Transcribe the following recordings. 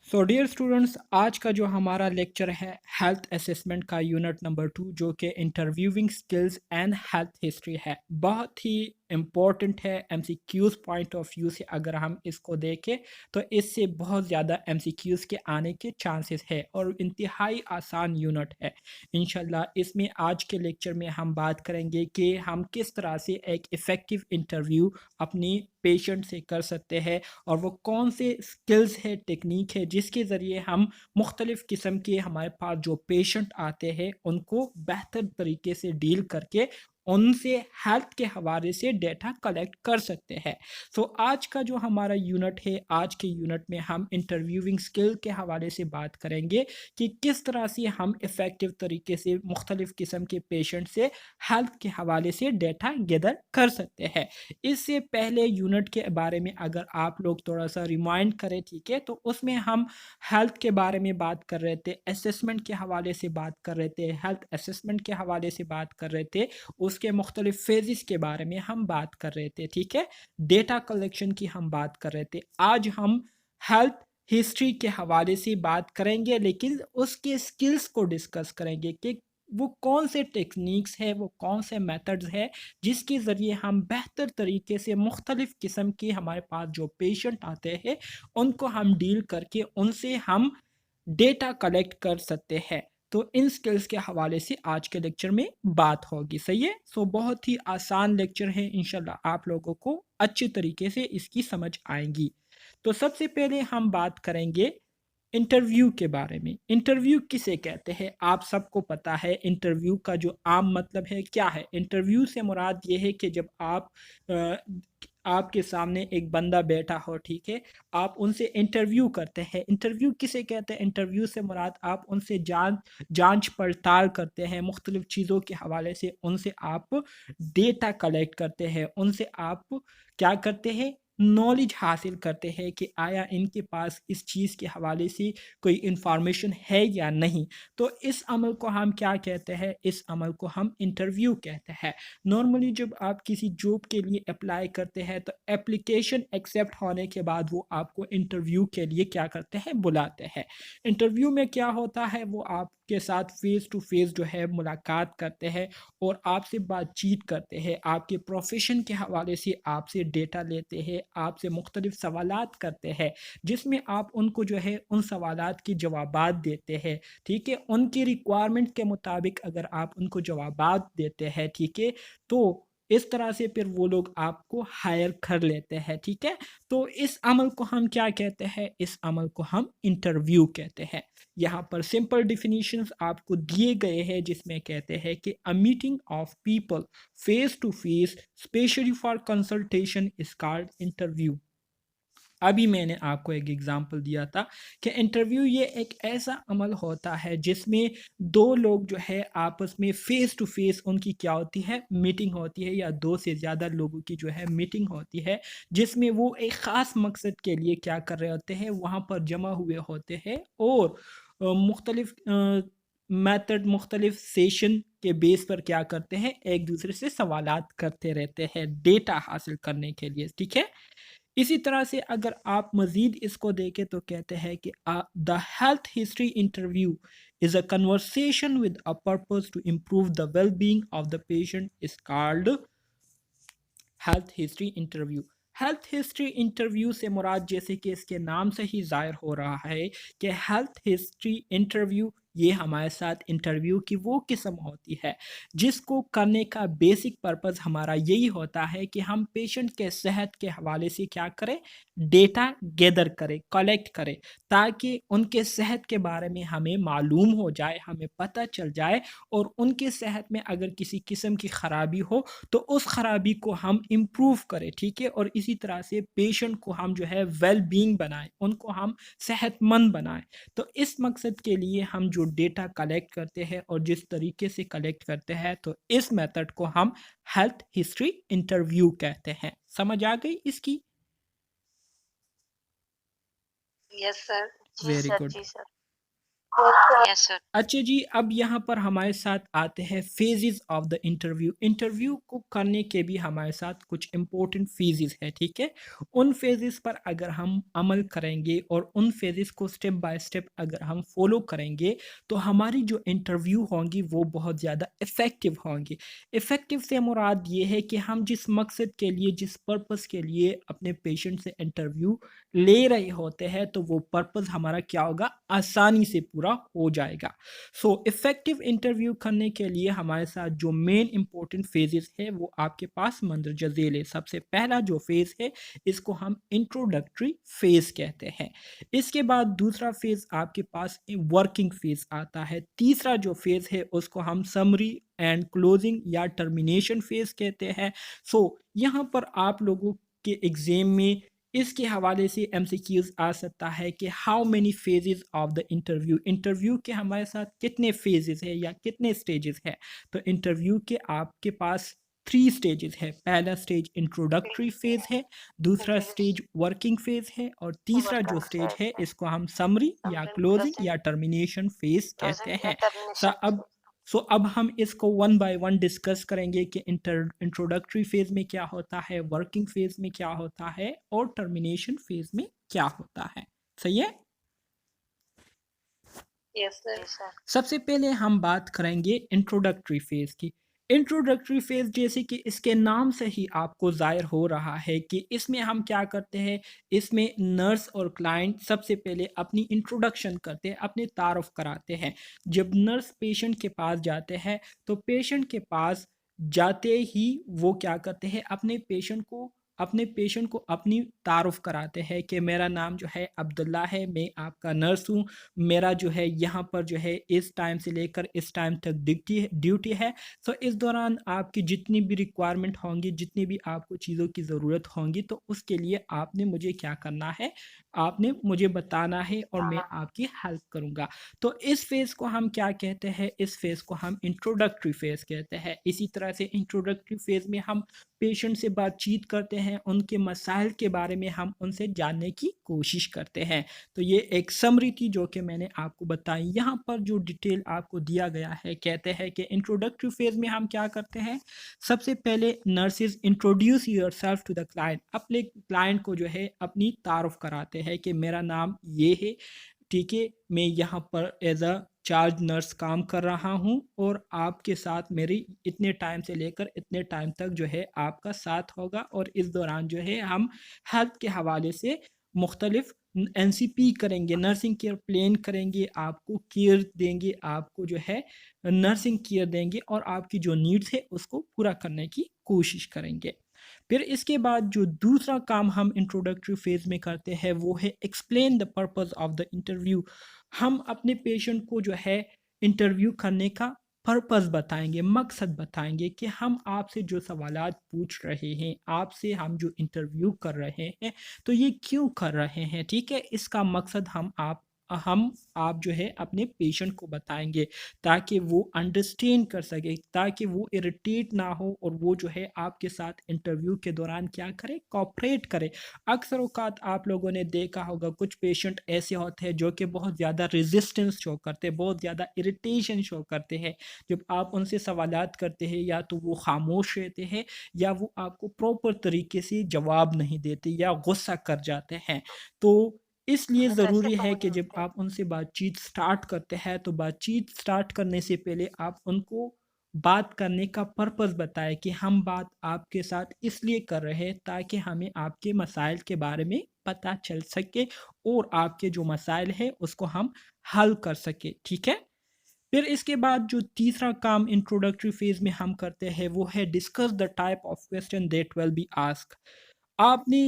So dear students, आज का जो हमारा लेक्चर है हेल्थ असेसमेंट का यूनिट नंबर 2, जो कि interviewing skills and health history है। बहुत ही इम्पोर्टेंट है एमसीक्यूज़ पॉइंट ऑफ व्यू से। अगर हम इसको देखें तो इससे बहुत ज़्यादा एमसीक्यूज़ के आने के चांसेस है और इंतहाई आसान यूनिट है। इंशाल्लाह इसमें आज के लेक्चर में हम बात करेंगे कि हम किस तरह से एक इफ़ेक्टिव इंटरव्यू अपनी पेशेंट से कर सकते हैं और वो कौन से स्किल्स है, टेक्निक है, जिसके ज़रिए हम मुख्तलिफ़ किस्म के हमारे पास जो पेशेंट आते हैं उनको बेहतर तरीके से डील करके उनसे हेल्थ के हवाले से डेटा कलेक्ट कर सकते हैं। सो आज का जो हमारा यूनिट है, आज के यूनिट में हम इंटरव्यूइंग स्किल के हवाले से बात करेंगे कि किस तरह से हम इफ़ेक्टिव तरीके से मुख्तलिफ़ किस्म के पेशेंट से हेल्थ के हवाले से डेटा गैदर कर सकते हैं। इससे पहले यूनिट के बारे में अगर आप लोग थोड़ा सा रिमाइंड करें, ठीक है, तो उसमें हम हेल्थ के बारे में बात कर रहे थे, असेसमेंट के हवाले से बात कर रहे थे, हेल्थ असेसमेंट के हवाले से बात कर रहे थे, उसके मुख्तलिफ फेजेस के बारे में हम बात कर रहे थे, ठीक है, डेटा कलेक्शन की हम बात कर रहे थे। आज हम हेल्थ हिस्ट्री के हवाले से बात करेंगे, लेकिन उसके स्किल्स को डिस्कस करेंगे कि वो कौन से टेक्निक्स है, वो कौन से मेथड्स है जिसके ज़रिए हम बेहतर तरीके से मुख्तलिफ़ किस्म के हमारे पास जो पेशेंट आते हैं उनको हम डील करके उनसे हम डेटा कलेक्ट कर सकते हैं। तो इन स्किल्स के हवाले से आज के लेक्चर में बात होगी, सही है। सो बहुत ही आसान लेक्चर है, इंशाल्लाह आप लोगों को अच्छी तरीके से इसकी समझ आएंगी। तो सबसे पहले हम बात करेंगे इंटरव्यू के बारे में। इंटरव्यू किसे कहते हैं आप सबको पता है। इंटरव्यू का जो आम मतलब है क्या है, इंटरव्यू से मुराद ये है कि जब आप अ, आपके सामने एक बंदा बैठा हो, ठीक है, आप उनसे इंटरव्यू करते हैं। इंटरव्यू किसे कहते हैं, इंटरव्यू से मुराद आप उनसे जांच पड़ताल करते हैं, मुख्तलिफ चीज़ों के हवाले से उनसे आप डेटा कलेक्ट करते हैं, उनसे आप क्या करते हैं, नॉलेज हासिल करते हैं कि आया इनके पास इस चीज़ के हवाले से कोई इंफॉर्मेशन है या नहीं। तो इस अमल को हम क्या कहते हैं, इस अमल को हम इंटरव्यू कहते हैं। नॉर्मली जब आप किसी जॉब के लिए अप्लाई करते हैं तो एप्लीकेशन एक्सेप्ट होने के बाद वो आपको इंटरव्यू के लिए क्या करते हैं, बुलाते हैं। इंटरव्यू में क्या होता है, वो आपके साथ फेस टू फेस जो है मुलाकात करते हैं और आपसे बातचीत करते हैं, आपके प्रोफेशन के हवाले से आपसे डेटा लेते हैं, आपसे मुख्तलिफ सवालात करते हैं, जिसमें आप उनको जो है उन सवालात के जवाबात देते हैं, ठीक है। उनकी रिक्वायरमेंट के मुताबिक अगर आप उनको जवाबात देते हैं, ठीक है, तो इस तरह से फिर वो लोग आपको हायर कर लेते हैं, ठीक है। तो इस अमल को हम क्या कहते हैं, इस अमल को हम इंटरव्यू कहते हैं। यहाँ पर सिंपल डिफिनीशंस आपको दिए गए हैं, जिसमें कहते हैं कि a meeting of people face to face specially for consultation is called interview. अभी मैंने आपको एक एग्जांपल दिया था कि इंटरव्यू ये एक ऐसा अमल होता है जिसमें दो लोग जो है आपस में फेस टू फेस उनकी क्या होती है, मीटिंग होती है, या दो से ज़्यादा लोगों की जो है मीटिंग होती है, जिसमें वो एक ख़ास मकसद के लिए क्या कर रहे होते हैं, वहाँ पर जमा हुए होते हैं और मुख्तलिफ मेथड, मुख्तलिफ सेशन के बेस पर क्या करते हैं, एक दूसरे से सवालात करते रहते हैं डेटा हासिल करने के लिए, ठीक है। इसी तरह से अगर आप मज़ीद इसको देखें तो कहते हैं कि the health history interview is a conversation with a purpose to improve the well being of the patient is called health history interview. हेल्थ हिस्ट्री इंटरव्यू से मुराद, जैसे कि इसके नाम से ही ज़ाहिर हो रहा है कि हेल्थ हिस्ट्री इंटरव्यू, ये हमारे साथ इंटरव्यू की वो किस्म होती है जिसको करने का बेसिक पर्पस हमारा यही होता है कि हम पेशेंट के सेहत के हवाले से क्या करें, डेटा गैदर करें, कलेक्ट करें, ताकि उनके सेहत के बारे में हमें मालूम हो जाए, हमें पता चल जाए, और उनके सेहत में अगर किसी किस्म की ख़राबी हो तो उस खराबी को हम इम्प्रूव करें, ठीक है, और इसी तरह से पेशेंट को हम जो है वेल बीइंग बनाएं, उनको हम सेहतमंद बनाएं। तो इस मकसद के लिए हम जो डेटा कलेक्ट करते हैं और जिस तरीके से कलेक्ट करते हैं, तो इस मेथड को हम हेल्थ हिस्ट्री इंटरव्यू कहते हैं। समझ आ गई इसकी? Yes sir. जी वेरी सर, गुड। जी सर। Yes sir. अच्छा जी, अब यहाँ पर हमारे साथ आते हैं phases of the interview. Interview को करने के भी हमारे साथ कुछ इम्पोर्टेंट फेजेस है, ठीक है। उन फेजेस पर अगर हम अमल करेंगे और उन फेजेस को स्टेप बाय स्टेप अगर हम फॉलो करेंगे तो हमारी जो इंटरव्यू होंगी वो बहुत ज़्यादा इफ़ेक्टिव होंगी। इफ़ेक्टिव से मुराद ये है कि हम जिस मकसद के लिए, जिस पर्पज़ के लिए अपने पेशेंट से इंटरव्यू ले रहे होते हैं तो वो पर्पज़ हमारा क्या होगा, आसानी से पूरा हो जाएगा। सो इफ़ेक्टिव इंटरव्यू करने के लिए हमारे साथ जो मेन इंपॉर्टेंट फेजेस है वो आपके पास मंदरजा झेल है। सबसे पहला जो फेज़ है इसको हम इंट्रोडक्टरी फेज़ कहते हैं। इसके बाद दूसरा फेज़ आपके पास वर्किंग फेज़ आता है। तीसरा जो फेज़ है उसको हम समरी एंड क्लोजिंग या टर्मिनेशन फेज़ कहते हैं। सो यहाँ पर आप लोगों के एग्ज़ाम में इसके हवाले से एमसीक्यूज आ सकता है कि how many phases of the interview, interview के हमारे साथ कितने फेजेस है या कितने स्टेजेस है। तो इंटरव्यू के आपके पास 3 स्टेजेस है। पहला स्टेज इंट्रोडक्टरी फेज है, दूसरा स्टेज वर्किंग फेज है और तीसरा जो स्टेज है इसको हम समरी या क्लोजिंग या टर्मिनेशन फेज कहते हैं। अब अब हम इसको वन बाय वन डिस्कस करेंगे कि इंट्रोडक्टरी फेज में क्या होता है, वर्किंग फेज में क्या होता है और टर्मिनेशन फेज में क्या होता है। सही है। Yes sir. सबसे पहले हम बात करेंगे इंट्रोडक्टरी फेज की। इंट्रोडक्टरी फेज जैसे कि इसके नाम से ही आपको जाहिर हो रहा है कि इसमें हम क्या करते हैं। इसमें नर्स और क्लाइंट सबसे पहले अपनी इंट्रोडक्शन करते हैं, अपने तारुफ कराते हैं। जब नर्स पेशेंट के पास जाते हैं तो पेशेंट के पास जाते ही वो क्या करते हैं, अपने पेशेंट को अपनी तारुफ कराते हैं कि मेरा नाम जो है अब्दुल्ला है, मैं आपका नर्स हूँ। मेरा जो है यहाँ पर जो है इस टाइम से लेकर इस टाइम तक ड्यूटी है। सो इस दौरान आपकी जितनी भी रिक्वायरमेंट होंगी, जितनी भी आपको चीज़ों की ज़रूरत होंगी तो उसके लिए आपने मुझे क्या करना है, आपने मुझे बताना है और मैं आपकी हेल्प करूँगा। तो इस फेज़ को हम क्या कहते हैं, इस फेज़ को हम इंट्रोडक्टरी फेज़ कहते हैं। इसी तरह से इंट्रोडक्टरी फेज़ में हम पेशेंट से बातचीत करते हैं, उनके मसाइल के बारे में हम उनसे जानने की कोशिश करते हैं। तो ये एक समरी थी जो कि मैंने आपको बताई। यहाँ पर जो डिटेल आपको दिया गया है, कहते हैं कि इंट्रोडक्टरी फेज में हम क्या करते हैं। सबसे पहले nurses introduce yourself to the client, अपने क्लाइंट को जो है अपनी तारुफ कराते हैं कि मेरा नाम ये है, ठीक है, मैं यहाँ पर एज अ चार्ज नर्स काम कर रहा हूँ और आपके साथ मेरी इतने टाइम से लेकर इतने टाइम तक जो है आपका साथ होगा और इस दौरान जो है हम हेल्थ के हवाले से मुख्तलिफ एनसीपी करेंगे, नर्सिंग केयर प्लान करेंगे, आपको केयर देंगे, आपको जो है नर्सिंग केयर देंगे और आपकी जो नीड्स है उसको पूरा करने की कोशिश करेंगे। फिर इसके बाद जो दूसरा काम हम इंट्रोडक्टरी फेज में करते हैं वो है explain the purpose of the interview. हम अपने पेशेंट को जो है इंटरव्यू करने का पर्पस बताएंगे, मकसद बताएंगे कि हम आपसे जो सवालात पूछ रहे हैं, आपसे हम जो इंटरव्यू कर रहे हैं तो ये क्यों कर रहे हैं, ठीक है। इसका मकसद हम आप जो है अपने पेशेंट को बताएंगे ताकि वो अंडरस्टैंड कर सके, ताकि वो इरिटेट ना हो और वो जो है आपके साथ इंटरव्यू के दौरान क्या करे, कोऑपरेट करे। अक्सर औकात आप लोगों ने देखा होगा कुछ पेशेंट ऐसे होते हैं जो कि बहुत ज़्यादा रेजिस्टेंस शो करते हैं, बहुत ज़्यादा इरिटेशन शो करते हैं। जब आप उनसे सवालात करते हैं या तो वो खामोश रहते हैं या वो आपको प्रॉपर तरीके से जवाब नहीं देते या गुस्सा कर जाते हैं। तो इसलिए ज़रूरी है कि जब आप उनसे बातचीत स्टार्ट करते हैं तो बातचीत स्टार्ट करने से पहले आप उनको बात करने का पर्पस बताएं कि हम बात आपके साथ इसलिए कर रहे हैं ताकि हमें आपके मसाइल के बारे में पता चल सके और आपके जो मसाइल है उसको हम हल कर सके, ठीक है। फिर इसके बाद जो तीसरा काम इंट्रोडक्टरी फेज में हम करते हैं वो है discuss the type of question that will be ask. आपने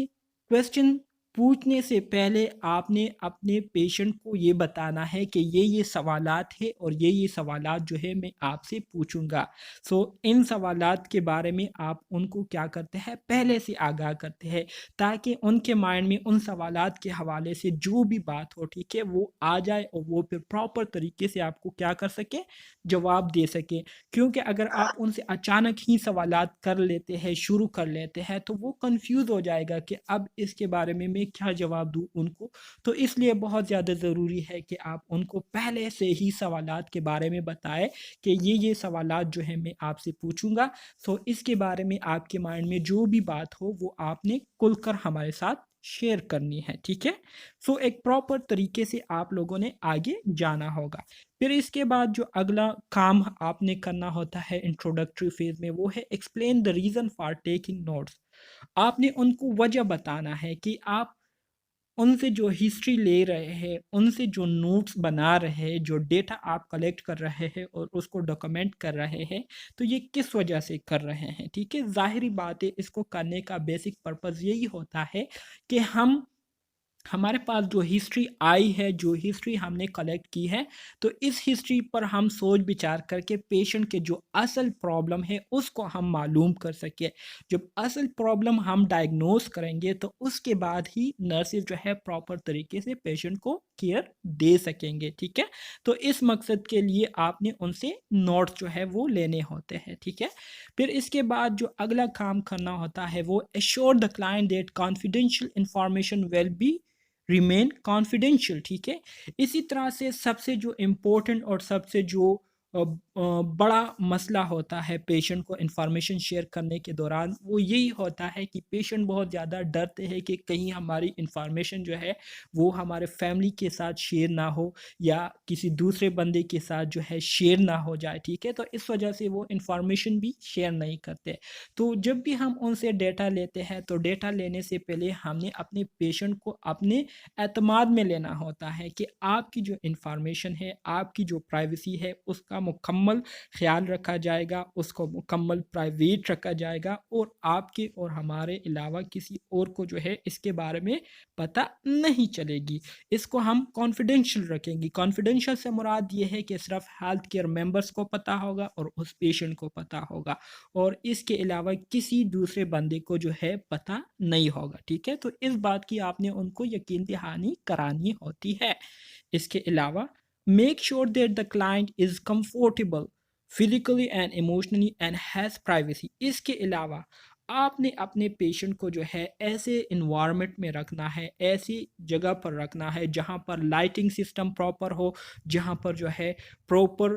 क्वेश्चन पूछने से पहले आपने अपने पेशेंट को ये बताना है कि ये सवालात है और ये सवालात जो है मैं आपसे पूछूंगा। सो इन सवालात के बारे में आप उनको क्या करते हैं, पहले से आगाह करते हैं ताकि उनके माइंड में उन सवालात के हवाले से जो भी बात हो, ठीक है, वो आ जाए और वो फिर प्रॉपर तरीके से आपको क्या कर सके, जवाब दे सके। क्योंकि अगर आप उनसे अचानक ही सवालात कर लेते हैं, शुरू कर लेते हैं तो वो कंफ्यूज हो जाएगा कि अब इसके बारे में मैं क्या जवाब दूँ उनको। तो इसलिए बहुत ज़्यादा ज़रूरी है कि आप उनको पहले से ही सवालात के बारे में बताएँ कि ये सवालात जो हैं मैं आपसे पूछूँगा। सो इसके बारे में आपके माइंड में जो भी बात हो वो आपने खुलकर हमारे साथ शेयर करनी है, ठीक है? सो एक प्रॉपर तरीके से आप लोगों ने आगे जाना होगा। फिर इसके बाद जो अगला काम आपने करना होता है इंट्रोडक्टरी फेज़ में, वो है explain the reason for taking notes. आपने उनको वजह बताना है कि आप उनसे जो हिस्ट्री ले रहे हैं, उनसे जो नोट्स बना रहे हैं, जो डेटा आप कलेक्ट कर रहे हैं और उसको डॉक्यूमेंट कर रहे हैं, तो ये किस वजह से कर रहे हैं, ठीक है? ज़ाहिरी बात है, इसको करने का बेसिक पर्पज़ यही होता है कि हमारे पास जो हिस्ट्री आई है, जो हिस्ट्री हमने कलेक्ट की है, तो इस हिस्ट्री पर हम सोच विचार करके पेशेंट के जो असल प्रॉब्लम है, उसको हम मालूम कर सकें। जब असल प्रॉब्लम हम डायग्नोस करेंगे, तो उसके बाद ही नर्सेज़ जो है प्रॉपर तरीके से पेशेंट को केयर दे सकेंगे, ठीक है? तो इस मकसद के लिए आपने उनसे नोट्स जो है वो लेने होते हैं, ठीक है? फिर इसके बाद जो अगला काम करना होता है, वो assure the client that confidential information will be remain confidential, ठीक है? इसी तरह से सबसे जो इम्पोर्टेंट और सबसे जो बड़ा मसला होता है पेशेंट को इन्फॉर्मेशन शेयर करने के दौरान, वो यही होता है कि पेशेंट बहुत ज़्यादा डरते हैं कि कहीं हमारी इन्फॉर्मेशन जो है वो हमारे फैमिली के साथ शेयर ना हो या किसी दूसरे बंदे के साथ जो है शेयर ना हो जाए, ठीक है? तो इस वजह से वो इन्फॉर्मेशन भी शेयर नहीं करते। तो जब भी हम उनसे डेटा लेते हैं, तो डेटा लेने से पहले हमने अपने पेशेंट को अपने एतमाद में लेना होता है कि आपकी जो इन्फॉर्मेशन है, आपकी जो प्राइवेसी है, उसका मुकम्मल ख़्याल रखा जाएगा, उसको मुकम्मल प्राइवेट रखा जाएगा और आपके और हमारे अलावा किसी और को जो है इसके बारे में पता नहीं चलेगी। इसको हम कॉन्फिडेंशियल रखेंगे। कॉन्फिडेंशियल से मुराद ये है कि सिर्फ़ हेल्थ केयर मेंबर्स को पता होगा और उस पेशेंट को पता होगा और इसके अलावा किसी दूसरे बंदे को जो है पता नहीं होगा, ठीक है? तो इस बात की आपने उनको यकीन दहानी करानी होती है। इसके अलावा make sure that the client is comfortable physically and emotionally and has privacy. इसके अलावा आपने अपने पेशेंट को जो है ऐसे एनवायरनमेंट में रखना है, ऐसी जगह पर रखना है जहाँ पर लाइटिंग सिस्टम प्रॉपर हो, जहाँ पर जो है प्रॉपर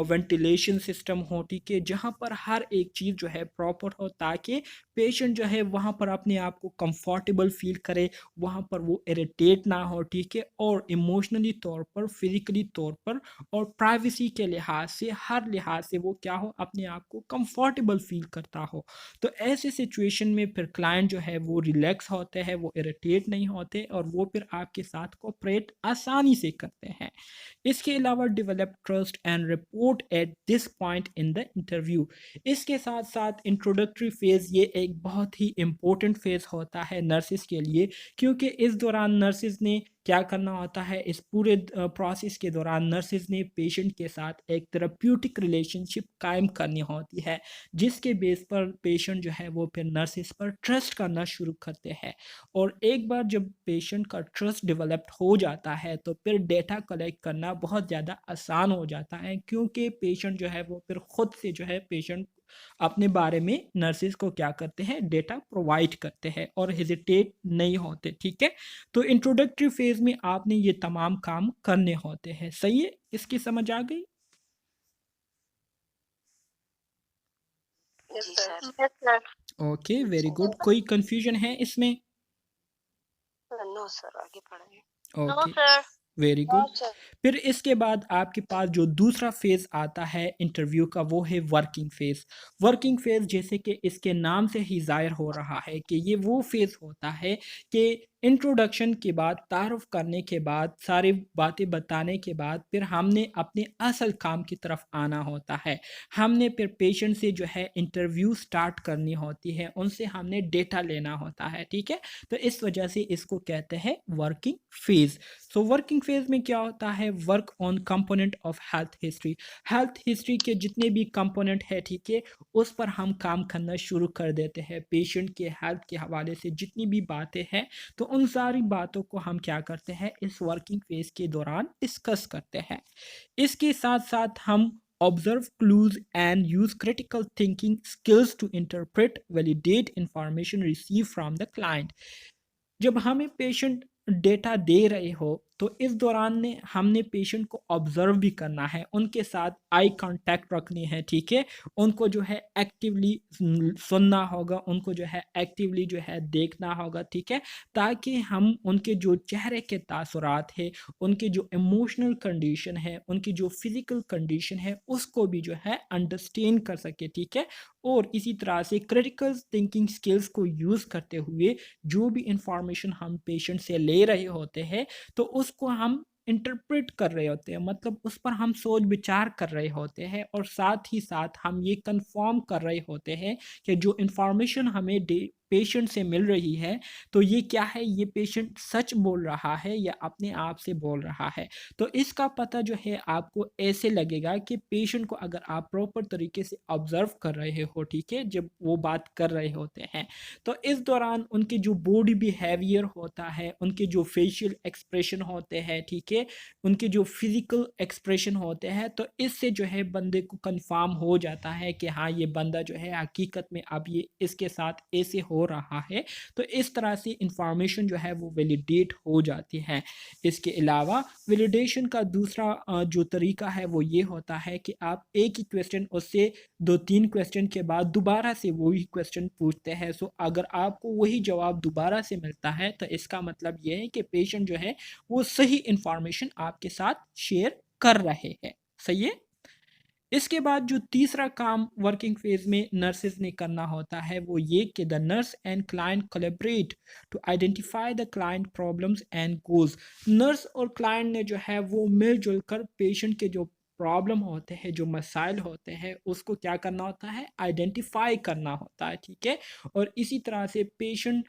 वेंटिलेशन सिस्टम हो, ठीक है? जहाँ पर हर एक चीज़ जो है प्रॉपर हो ताकि पेशेंट जो है वहाँ पर अपने आप को कंफर्टेबल फ़ील करे, वहाँ पर वो इरिटेट ना हो, ठीक है? और इमोशनली तौर पर, फिज़िकली तौर पर और प्राइवेसी के लिहाज से, हर लिहाज से वो क्या हो, अपने आप को कंफर्टेबल फ़ील करता हो। तो ऐसे सिचुएशन में फिर क्लाइंट जो है वो रिलैक्स होते हैं, वो इरिटेट नहीं होते और वो फिर आपके साथ कोऑपरेट आसानी से करते हैं। इसके अलावा develop trust and report at this point in the interview. इसके साथ साथ इंट्रोडक्टरी फेज़ ये एक बहुत ही इम्पोर्टेंट फेज़ होता है नर्सिस के लिए, क्योंकि इस दौरान नर्सिस ने क्या करना होता है, इस पूरे प्रोसेस के दौरान नर्सिस ने पेशेंट के साथ एक थेरेप्यूटिक रिलेशनशिप कायम करनी होती है, जिसके बेस पर पेशेंट जो है वो फिर नर्सिस पर ट्रस्ट करना शुरू करते हैं और एक बार जब पेशेंट का ट्रस्ट डेवलप्ड हो जाता है, तो फिर डेटा कलेक्ट करना बहुत ज़्यादा आसान हो जाता है, क्योंकि पेशेंट जो है वो फिर खुद से जो है पेशेंट अपने बारे में नर्सेज़ को क्या करते हैं, डेटा प्रोवाइड करते हैं और हेजिटेट नहीं होते, ठीक है? तो इंट्रोडक्टरी फ़ेज़ में आपने ये तमाम काम करने होते हैं, सही है? इसकी समझ आ गई? जी sir. Yes, sir. Okay, very good. कोई कन्फ्यूज़न है इसमें? नो सर, आगे बढ़ाइए। No, okay, sir. Very no good. Sir. फिर इसके बाद आपके पास जो दूसरा फ़ेज़ आता है इंटरव्यू का, वो है वर्किंग फ़ेज़। वर्किंग फ़ेज़ जैसे कि इसके नाम से ही ज़ाहिर हो रहा है कि ये वो फ़ेज़ होता है कि इंट्रोडक्शन के बाद, तारुफ़ करने के बाद, सारी बातें बताने के बाद फिर हमने अपने असल काम की तरफ आना होता है। हमने फिर पेशेंट से जो है इंटरव्यू स्टार्ट करनी होती है, उनसे हमने डेटा लेना होता है, ठीक है? तो इस वजह से इसको कहते हैं working phase. So working phase में क्या होता है, work on component of health history के जितने भी कंपोनेंट है, ठीक है, उस पर हम काम करना शुरू कर देते हैं। पेशेंट के हेल्थ के हवाले से जितनी भी बातें हैं, तो उन सारी बातों को हम क्या करते हैं, इस वर्किंग फेज के दौरान डिस्कस करते हैं। इसके साथ साथ हम observe clues and use critical thinking skills to interpret validate information received from the client। जब हमें पेशेंट डेटा दे रहे हो तो इस दौरान ने हमने पेशेंट को ऑब्जर्व भी करना है, उनके साथ आई कांटेक्ट रखनी है, ठीक है। उनको जो है एक्टिवली सुनना होगा, उनको जो है एक्टिवली जो है देखना होगा, ठीक है, ताकि हम उनके जो चेहरे के तासुरात है, उनके जो इमोशनल कंडीशन है, उनकी जो फिजिकल कंडीशन है, उसको भी जो है अंडरस्टैंड कर सके, ठीक है। और इसी तरह से क्रिटिकल थिंकिंग स्किल्स को यूज़ करते हुए जो भी इंफॉर्मेशन हम पेशेंट से ले रहे होते हैं तो उसको हम इंटरप्रेट कर रहे होते हैं, मतलब उस पर हम सोच विचार कर रहे होते हैं, और साथ ही साथ हम ये कंफर्म कर रहे होते हैं कि जो इंफॉर्मेशन हमें पेशेंट से मिल रही है तो ये क्या है, ये पेशेंट सच बोल रहा है या अपने आप से बोल रहा है। तो इसका पता जो है आपको ऐसे लगेगा कि पेशेंट को अगर आप प्रॉपर तरीके से ऑब्जर्व कर रहे हो, ठीक है, जब वो बात कर रहे होते हैं तो इस दौरान उनके जो बॉडी बिहेवियर होता है, उनके जो फेशियल एक्सप्रेशन होते हैं, ठीक है, उनके जो फिजिकल एक्सप्रेशन होते हैं, तो इससे जो है बंदे को कंफर्म हो जाता है कि हाँ ये बंदा जो है हकीकत में अब ये इसके साथ ऐसे हो रहा है। तो इस तरह से इंफॉर्मेशन जो है वो वैलिडेट हो जाती है। इसके अलावा वैलिडेशन का दूसरा जो तरीका है वो ये होता है कि आप एक ही क्वेश्चन उससे 2-3 क्वेश्चन के बाद दोबारा से वही क्वेश्चन पूछते हैं। सो अगर आपको वही जवाब दोबारा से मिलता है तो इसका मतलब ये है कि पेशेंट जो है वो सही इंफॉर्मेशन आपके साथ शेयर कर रहे हैं। सही है? इसके बाद जो तीसरा काम वर्किंग फेज में नर्सेज ने करना होता है वो ये कि the nurse and client collaborate to identify the client problems and goals. Nurse और क्लाइंट ने जो है वो मिलजुल कर पेशेंट के जो प्रॉब्लम होते हैं, जो मसाइल होते हैं, उसको क्या करना होता है, आइडेंटिफाई करना होता है, ठीक है। और इसी तरह से पेशेंट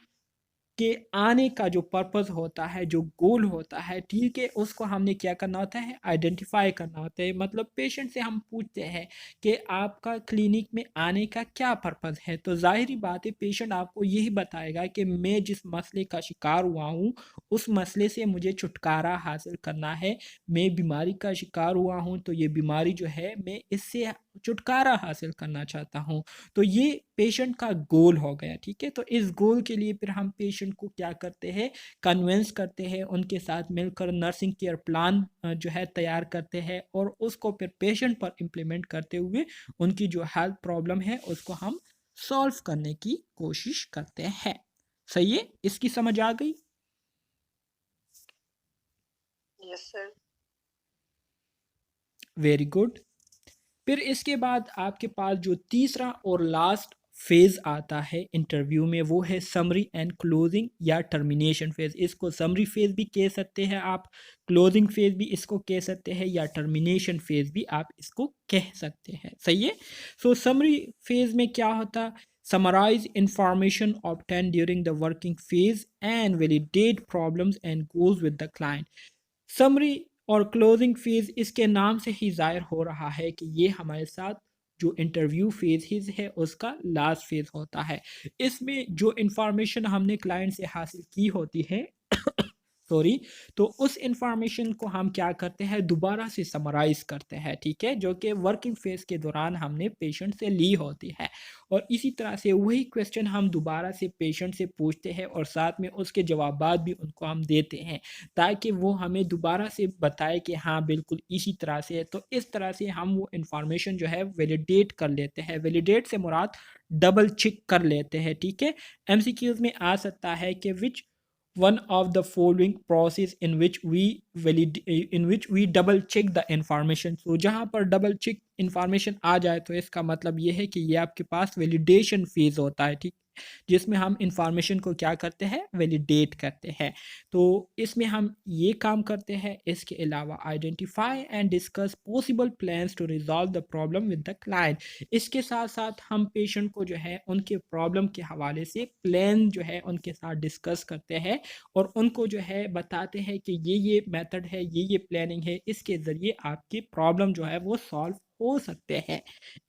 के आने का जो पर्पस होता है, जो गोल होता है, ठीक है, उसको हमने क्या करना होता है, आइडेंटिफाई करना होता है। मतलब पेशेंट से हम पूछते हैं कि आपका क्लिनिक में आने का क्या पर्पस है, तो जाहिर बात है पेशेंट आपको यही बताएगा कि मैं जिस मसले का शिकार हुआ हूँ उस मसले से मुझे छुटकारा हासिल करना है। मैं बीमारी का शिकार हुआ हूँ तो ये बीमारी जो है मैं इससे छुटकारा हासिल करना चाहता हूँ। तो ये पेशेंट का गोल हो गया, ठीक है। तो इस गोल के लिए फिर हम पेशेंट को क्या करते हैं, कन्विंस करते हैं, उनके साथ मिलकर नर्सिंग केयर प्लान जो है तैयार करते हैं, और उसको फिर पेशेंट पर इम्प्लीमेंट करते हुए उनकी जो हेल्थ प्रॉब्लम है उसको हम सॉल्व करने की कोशिश करते हैं। सही है? इसकी समझ आ गई? Yes sir. Very good. फिर इसके बाद आपके पास जो तीसरा और लास्ट फेज आता है इंटरव्यू में वो है समरी एंड क्लोजिंग या टर्मिनेशन फेज। इसको समरी फेज भी कह सकते हैं आप, क्लोजिंग फेज भी इसको कह सकते हैं, या टर्मिनेशन फेज भी आप इसको कह सकते हैं। सही है? सो समरी फेज में क्या होता, summarize information obtained during the working phase and validate problems and goals with the client। Summary और क्लोजिंग फेज इसके नाम से ही जाहिर हो रहा है कि ये हमारे साथ जो इंटरव्यू फेज है उसका लास्ट फेज होता है। इसमें जो इंफॉर्मेशन हमने क्लाइंट से हासिल की होती है सॉरी, तो उस इंफॉर्मेशन को हम क्या करते हैं, दोबारा से समराइज करते हैं, ठीक है, जो कि वर्किंग फेज के दौरान हमने पेशेंट से ली होती है। और इसी तरह से वही क्वेश्चन हम दोबारा से पेशेंट से पूछते हैं और साथ में उसके जवाबात भी उनको हम देते हैं, ताकि वो हमें दोबारा से बताए कि हाँ बिल्कुल इसी तरह से है। तो इस तरह से हम वो इंफॉर्मेशन जो है वैलिडेट कर लेते हैं। वैलिडेट से मुराद डबल चेक कर लेते हैं, ठीक है। एमसीक्यूज में आ सकता है कि विच one of the following process in which we double check the information। so जहाँ पर डबल चेक इंफॉर्मेशन आ जाए तो इसका मतलब ये है कि ये आपके पास वैलिडेशन फेज होता है, ठीक, जिसमें हम इंफॉर्मेशन को क्या करते हैं, वैलिडेट करते हैं। तो इसमें हम ये काम करते हैं। इसके अलावा identify and discuss possible plans to resolve the problem with the client. इसके साथ साथ हम पेशेंट को जो है उनके प्रॉब्लम के हवाले से प्लान जो है उनके साथ डिस्कस करते हैं, और उनको जो है बताते हैं कि ये मेथड है, ये प्लानिंग है, इसके ज़रिए आपकी प्रॉब्लम जो है वो सॉल्व हो सकते हैं।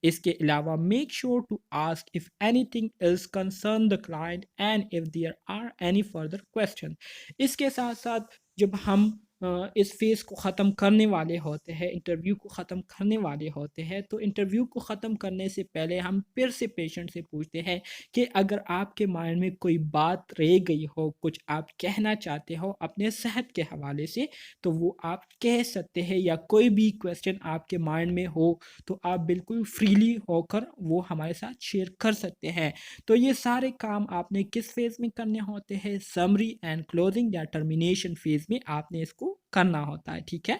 इसके अलावा make sure to ask if anything else concern the client and if there are any further question. इसके साथ साथ जब हम इस फेज़ को ख़त्म करने वाले होते हैं, इंटरव्यू को ख़त्म करने वाले होते हैं, तो इंटरव्यू को ख़त्म करने से पहले हम फिर से पेशेंट से पूछते हैं कि अगर आपके माइंड में कोई बात रह गई हो, कुछ आप कहना चाहते हो अपने सेहत के हवाले से, तो वो आप कह सकते हैं, या कोई भी क्वेश्चन आपके माइंड में हो तो आप बिल्कुल फ्रीली होकर वो हमारे साथ शेयर कर सकते हैं। तो ये सारे काम आपने किस फेज़ में करने होते हैं? समरी एंड क्लोजिंग या टर्मिनेशन फेज़ में आपने इसको करना होता है, ठीक है?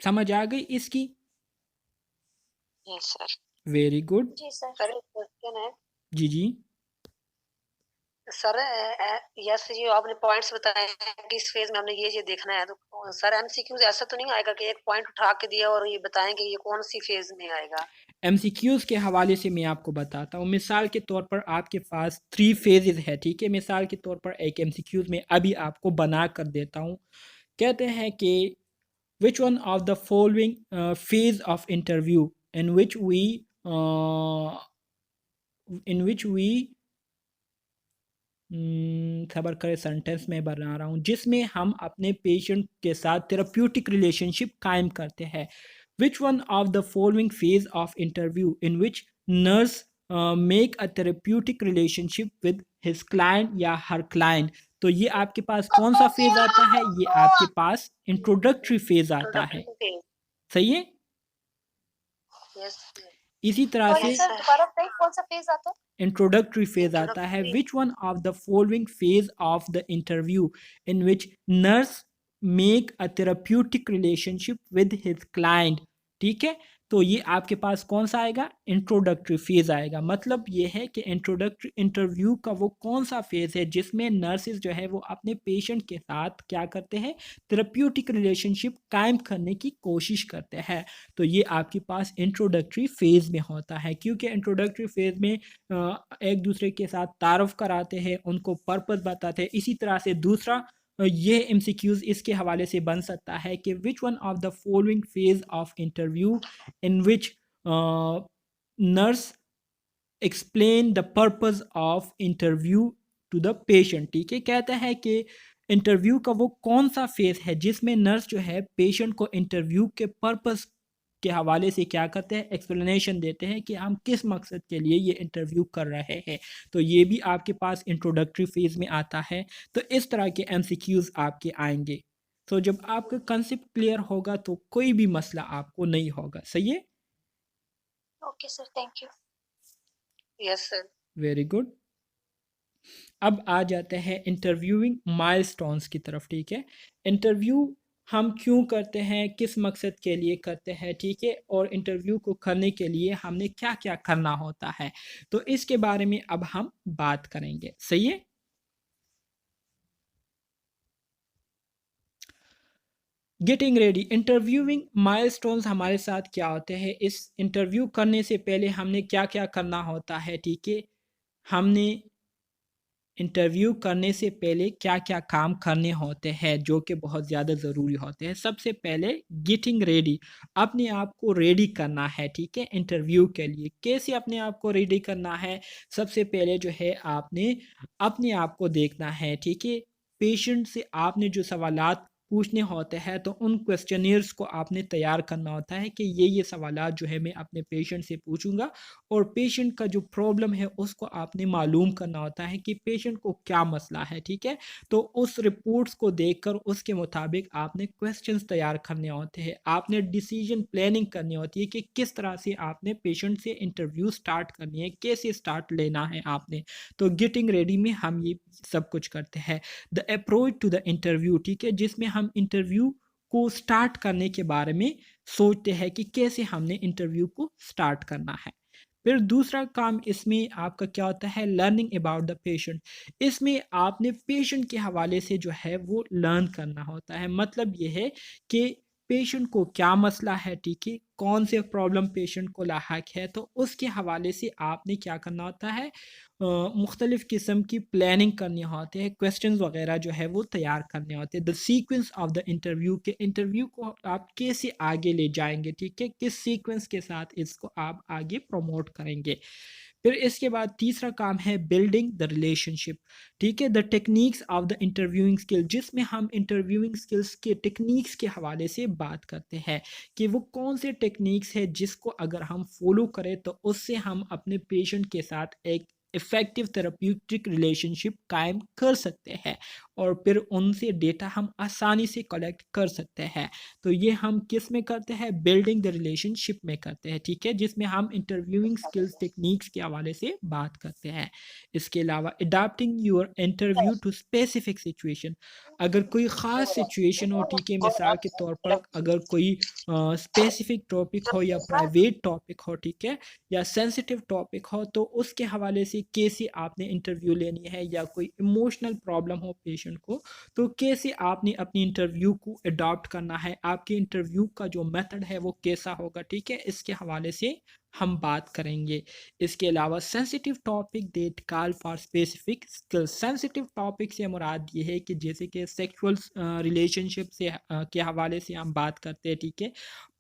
समझ आ गई इसकी? Yes sir. Very good. जी सर। सर एक क्वेश्चन है जी, जी। सर। यस, ये आपने पॉइंट्स बताए हैं कि इस फेज में हमने ये देखना है, तो सर एमसीक्यूज ऐसा तो नहीं आएगा कि एक पॉइंट उठा के दिया और ये बताएंगे ये कौन सी फेज में आएगा? एमसीक्यूज़ के हवाले से मैं आपको बताता हूँ। मिसाल के तौर पर आपके पास 3 फेजेज़ है, ठीक है? मिसाल के तौर पर एक एमसीक्यूज़ मैं अभी आपको बना कर देता हूँ। कहते हैं कि which one of the following phase of interview in which we uh, in which we खबर करे सेंटेंस में बना रहा हूँ जिसमें हम अपने पेशेंट के साथ थेराप्यूटिक रिलेशनशिप कायम करते हैं। विच one of the following phase of interview in which nurse make a therapeutic relationship with his client या हर क्लाइंट। तो ये आपके पास कौन सा फेज आता है? ये आपके पास इंट्रोडक्टरी फेज आता है। Introductory phase. सही है? यस इसी तरह सॉरी से सर, दोबारा बताइए कौन सा फेज आता है? इंट्रोडक्टरी फेज आता है। विच one of the following phase of the interview in which nurse make a therapeutic relationship with his client. ठीक है, तो ये आपके पास कौन सा आएगा? इंट्रोडक्टरी फेज आएगा। मतलब ये है कि इंट्रोडक्टरी इंटरव्यू का वो कौन सा फेज है जिसमें नर्सेज जो है वो अपने पेशेंट के साथ क्या करते हैं? थेराप्यूटिक रिलेशनशिप कायम करने की कोशिश करते हैं। तो ये आपके पास इंट्रोडक्टरी फेज में होता है, क्योंकि इंट्रोडक्टरी फेज में एक दूसरे के साथ तारुफ कराते हैं, उनको पर्पस बताते हैं। इसी तरह से दूसरा ये एमसीक्यूज इसके हवाले से बन सकता है कि which one of the following phase of interview in which nurse explain the purpose of interview to the patient. ठीक है, कहता है कि इंटरव्यू का वो कौन सा फेज है जिसमें नर्स जो है पेशेंट को इंटरव्यू के पर्पस के हवाले से क्या करते हैं? एक्सप्लेनेशन देते हैं कि हम किस मकसद के लिए ये इंटरव्यू कर रहे हैं। तो ये भी आपके पास इंट्रोडक्टरी फेज में आता है। तो इस तरह के एमसीक्यूज आपके आएंगे। तो जब आपका कंसेप्ट क्लियर होगा तो कोई भी मसला आपको नहीं होगा। सही है? Okay sir, thank you. Yes sir. Very good. अब आ जाते हैं इंटरव्यूइंग माइलस्टोन्स की तरफ। ठीक है, इंटरव्यू हम क्यों करते हैं, किस मकसद के लिए करते हैं, ठीक है, और इंटरव्यू को करने के लिए हमने क्या क्या करना होता है, तो इसके बारे में अब हम बात करेंगे। सही है? गेटिंग रेडी, इंटरव्यूइंग माइलस्टोन्स हमारे साथ क्या होते हैं? इस इंटरव्यू करने से पहले हमने क्या क्या करना होता है? ठीक है, हमने इंटरव्यू करने से पहले क्या-क्या काम करने होते हैं जो कि बहुत ज़्यादा ज़रूरी होते हैं। सबसे पहले गेटिंग रेडी, अपने आप को रेडी करना है, ठीक है, इंटरव्यू के लिए। कैसे अपने आप को रेडी करना है? सबसे पहले जो है आपने अपने आप को देखना है, ठीक है। पेशेंट से आपने जो सवालात पूछने होते हैं तो उन क्वेश्चनियर्स को आपने तैयार करना होता है कि ये सवालात जो है मैं अपने पेशेंट से पूछूँगा, और पेशेंट का जो प्रॉब्लम है उसको आपने मालूम करना होता है कि पेशेंट को क्या मसला है। ठीक है, तो उस रिपोर्ट्स को देखकर उसके मुताबिक आपने क्वेश्चंस तैयार करने होते हैं। आपने डिसीजन प्लानिंग करनी होती है कि किस तरह से आपने पेशेंट से इंटरव्यू स्टार्ट करनी है, कैसे स्टार्ट लेना है आपने। तो गेटिंग रेडी में हम ये सब कुछ करते हैं। The approach to the interview, ठीक है, जिसमें हम इंटरव्यू को स्टार्ट करने के बारे में सोचते हैं कि कैसे हमने इंटरव्यू को स्टार्ट करना है। फिर दूसरा काम इसमें आपका क्या होता है? Learning about the patient. इसमें आपने पेशेंट के हवाले से जो है वो लर्न करना होता है। मतलब ये है कि पेशेंट को क्या मसला है, ठीक है, कौन से प्रॉब्लम पेशेंट को लाहक है, तो उसके हवाले से आपने क्या करना होता है? मुख्तलिफ़ किस्म की प्लानिंग करनी होती है, क्वेश्चंस वगैरह जो है वो तैयार करने होते हैं। The sequence of the interview, के इंटरव्यू को आप कैसे आगे ले जाएंगे, ठीक है, किस सीक्वेंस के साथ इसको आप आगे प्रमोट करेंगे। फिर इसके बाद तीसरा काम है बिल्डिंग द रिलेशनशिप, ठीक है, the techniques of the interviewing skill, जिसमें हम इंटरव्यूइंग स्किल्स के टेक्निक्स के हवाले से बात करते हैं कि वो कौन से टेक्निक्स है जिसको अगर हम फॉलो करें तो उससे हम अपने पेशेंट के साथ एक इफ़ेक्टिव थेरेप्यूटिक रिलेशनशिप कायम कर सकते हैं और फिर उनसे डेटा हम आसानी से कलेक्ट कर सकते हैं। तो ये हम किस में करते हैं, बिल्डिंग द रिलेशनशिप में करते हैं, ठीक है, जिसमें हम इंटरव्यूइंग स्किल्स टेक्निक्स के हवाले से बात करते हैं। इसके अलावा adapting your interview to specific situation, अगर कोई ख़ास सिचुएशन हो, ठीक है, मिसाल के तौर पर अगर कोई स्पेसिफिक टॉपिक हो या प्राइवेट टॉपिक हो, ठीक है, या सेंसिटिव टॉपिक हो, तो उसके हवाले से कैसे आपने इंटरव्यू लेनी है, या कोई इमोशनल प्रॉब्लम हो पेशेंट को तो कैसे आपने अपनी इंटरव्यू को अडॉप्ट करना है, आपके इंटरव्यू का जो मेथड है वो कैसा होगा, ठीक है, इसके हवाले से हम बात करेंगे। इसके अलावा sensitive topic date call for specific skills, sensitive topic से मुराद ये है कि जैसे कि सेक्सुअल रिलेशनशिप से के हवाले से हम बात करते हैं, ठीक है,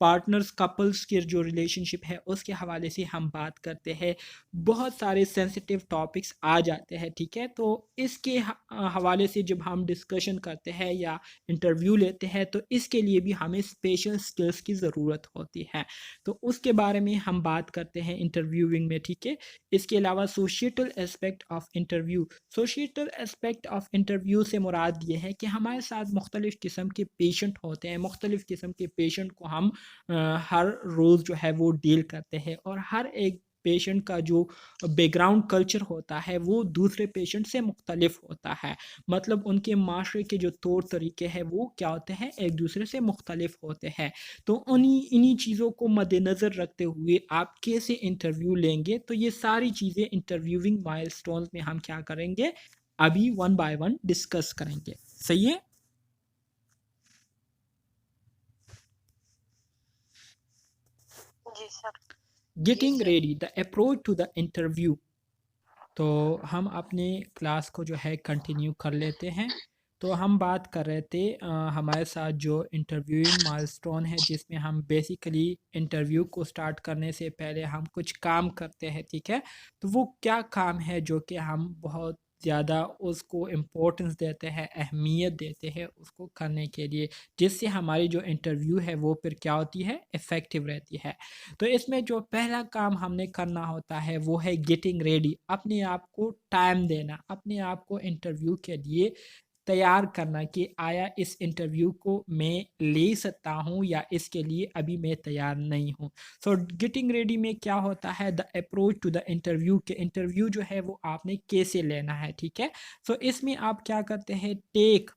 पार्टनर्स कपल्स के जो रिलेशनशिप है उसके हवाले से हम बात करते हैं, बहुत सारे सेंसिटिव टॉपिक्स आ जाते हैं, ठीक है, तो इसके हवाले से जब हम डिस्कशन करते हैं या इंटरव्यू लेते हैं तो इसके लिए भी हमें स्पेशल स्किल्स की ज़रूरत होती है, तो उसके बारे में हम बात करते हैं इंटरव्यूइंग में, ठीक है। इसके अलावा societal aspect of interview, societal aspect of interview से मुराद ये है कि हमारे साथ मुख्तलिफ़ किस्म के पेशेंट होते हैं, मुख्तलिफ़ किस्म के पेशेंट को हम हर रोज़ जो है वो डील करते हैं और हर एक पेशेंट का जो बैकग्राउंड कल्चर होता है वो दूसरे पेशेंट से मुख्तलिफ होता है, मतलब उनके माशरे के जो तौर तरीके हैं वो क्या होते हैं, एक दूसरे से मुख्तलिफ होते हैं। तो उन्हीं इन्हीं चीज़ों को मद्देनज़र रखते हुए आप कैसे इंटरव्यू लेंगे, तो ये सारी चीज़ें इंटरव्यूइंग माइलस्टोन्स में हम क्या करेंगे, अभी वन बाय वन डिस्कस करेंगे। सही है। जी sir. Getting ready the approach to the interview, तो हम अपने क्लास को जो है कंटिन्यू कर लेते हैं। तो हम बात कर रहे थे हमारे साथ जो इंटरव्यूइंग माइलस्टोन है जिसमें हम बेसिकली इंटरव्यू को स्टार्ट करने से पहले हम कुछ काम करते हैं, ठीक है, तो वो क्या काम है जो कि हम बहुत ज़्यादा उसको इम्पोर्टेंस देते हैं, अहमियत देते हैं उसको करने के लिए, जिससे हमारी जो इंटरव्यू है वो फिर क्या होती है, इफ़ेक्टिव रहती है। तो इसमें जो पहला काम हमने करना होता है वो है गेटिंग रेडी, अपने आप को टाइम देना, अपने आप को इंटरव्यू के लिए तैयार करना कि आया इस इंटरव्यू को मैं ले सकता हूँ या इसके लिए अभी मैं तैयार नहीं हूँ। सो गेटिंग रेडी में क्या होता है, the approach to the interview, के इंटरव्यू जो है वो आपने कैसे लेना है, ठीक है। सो इसमें आप क्या करते हैं, take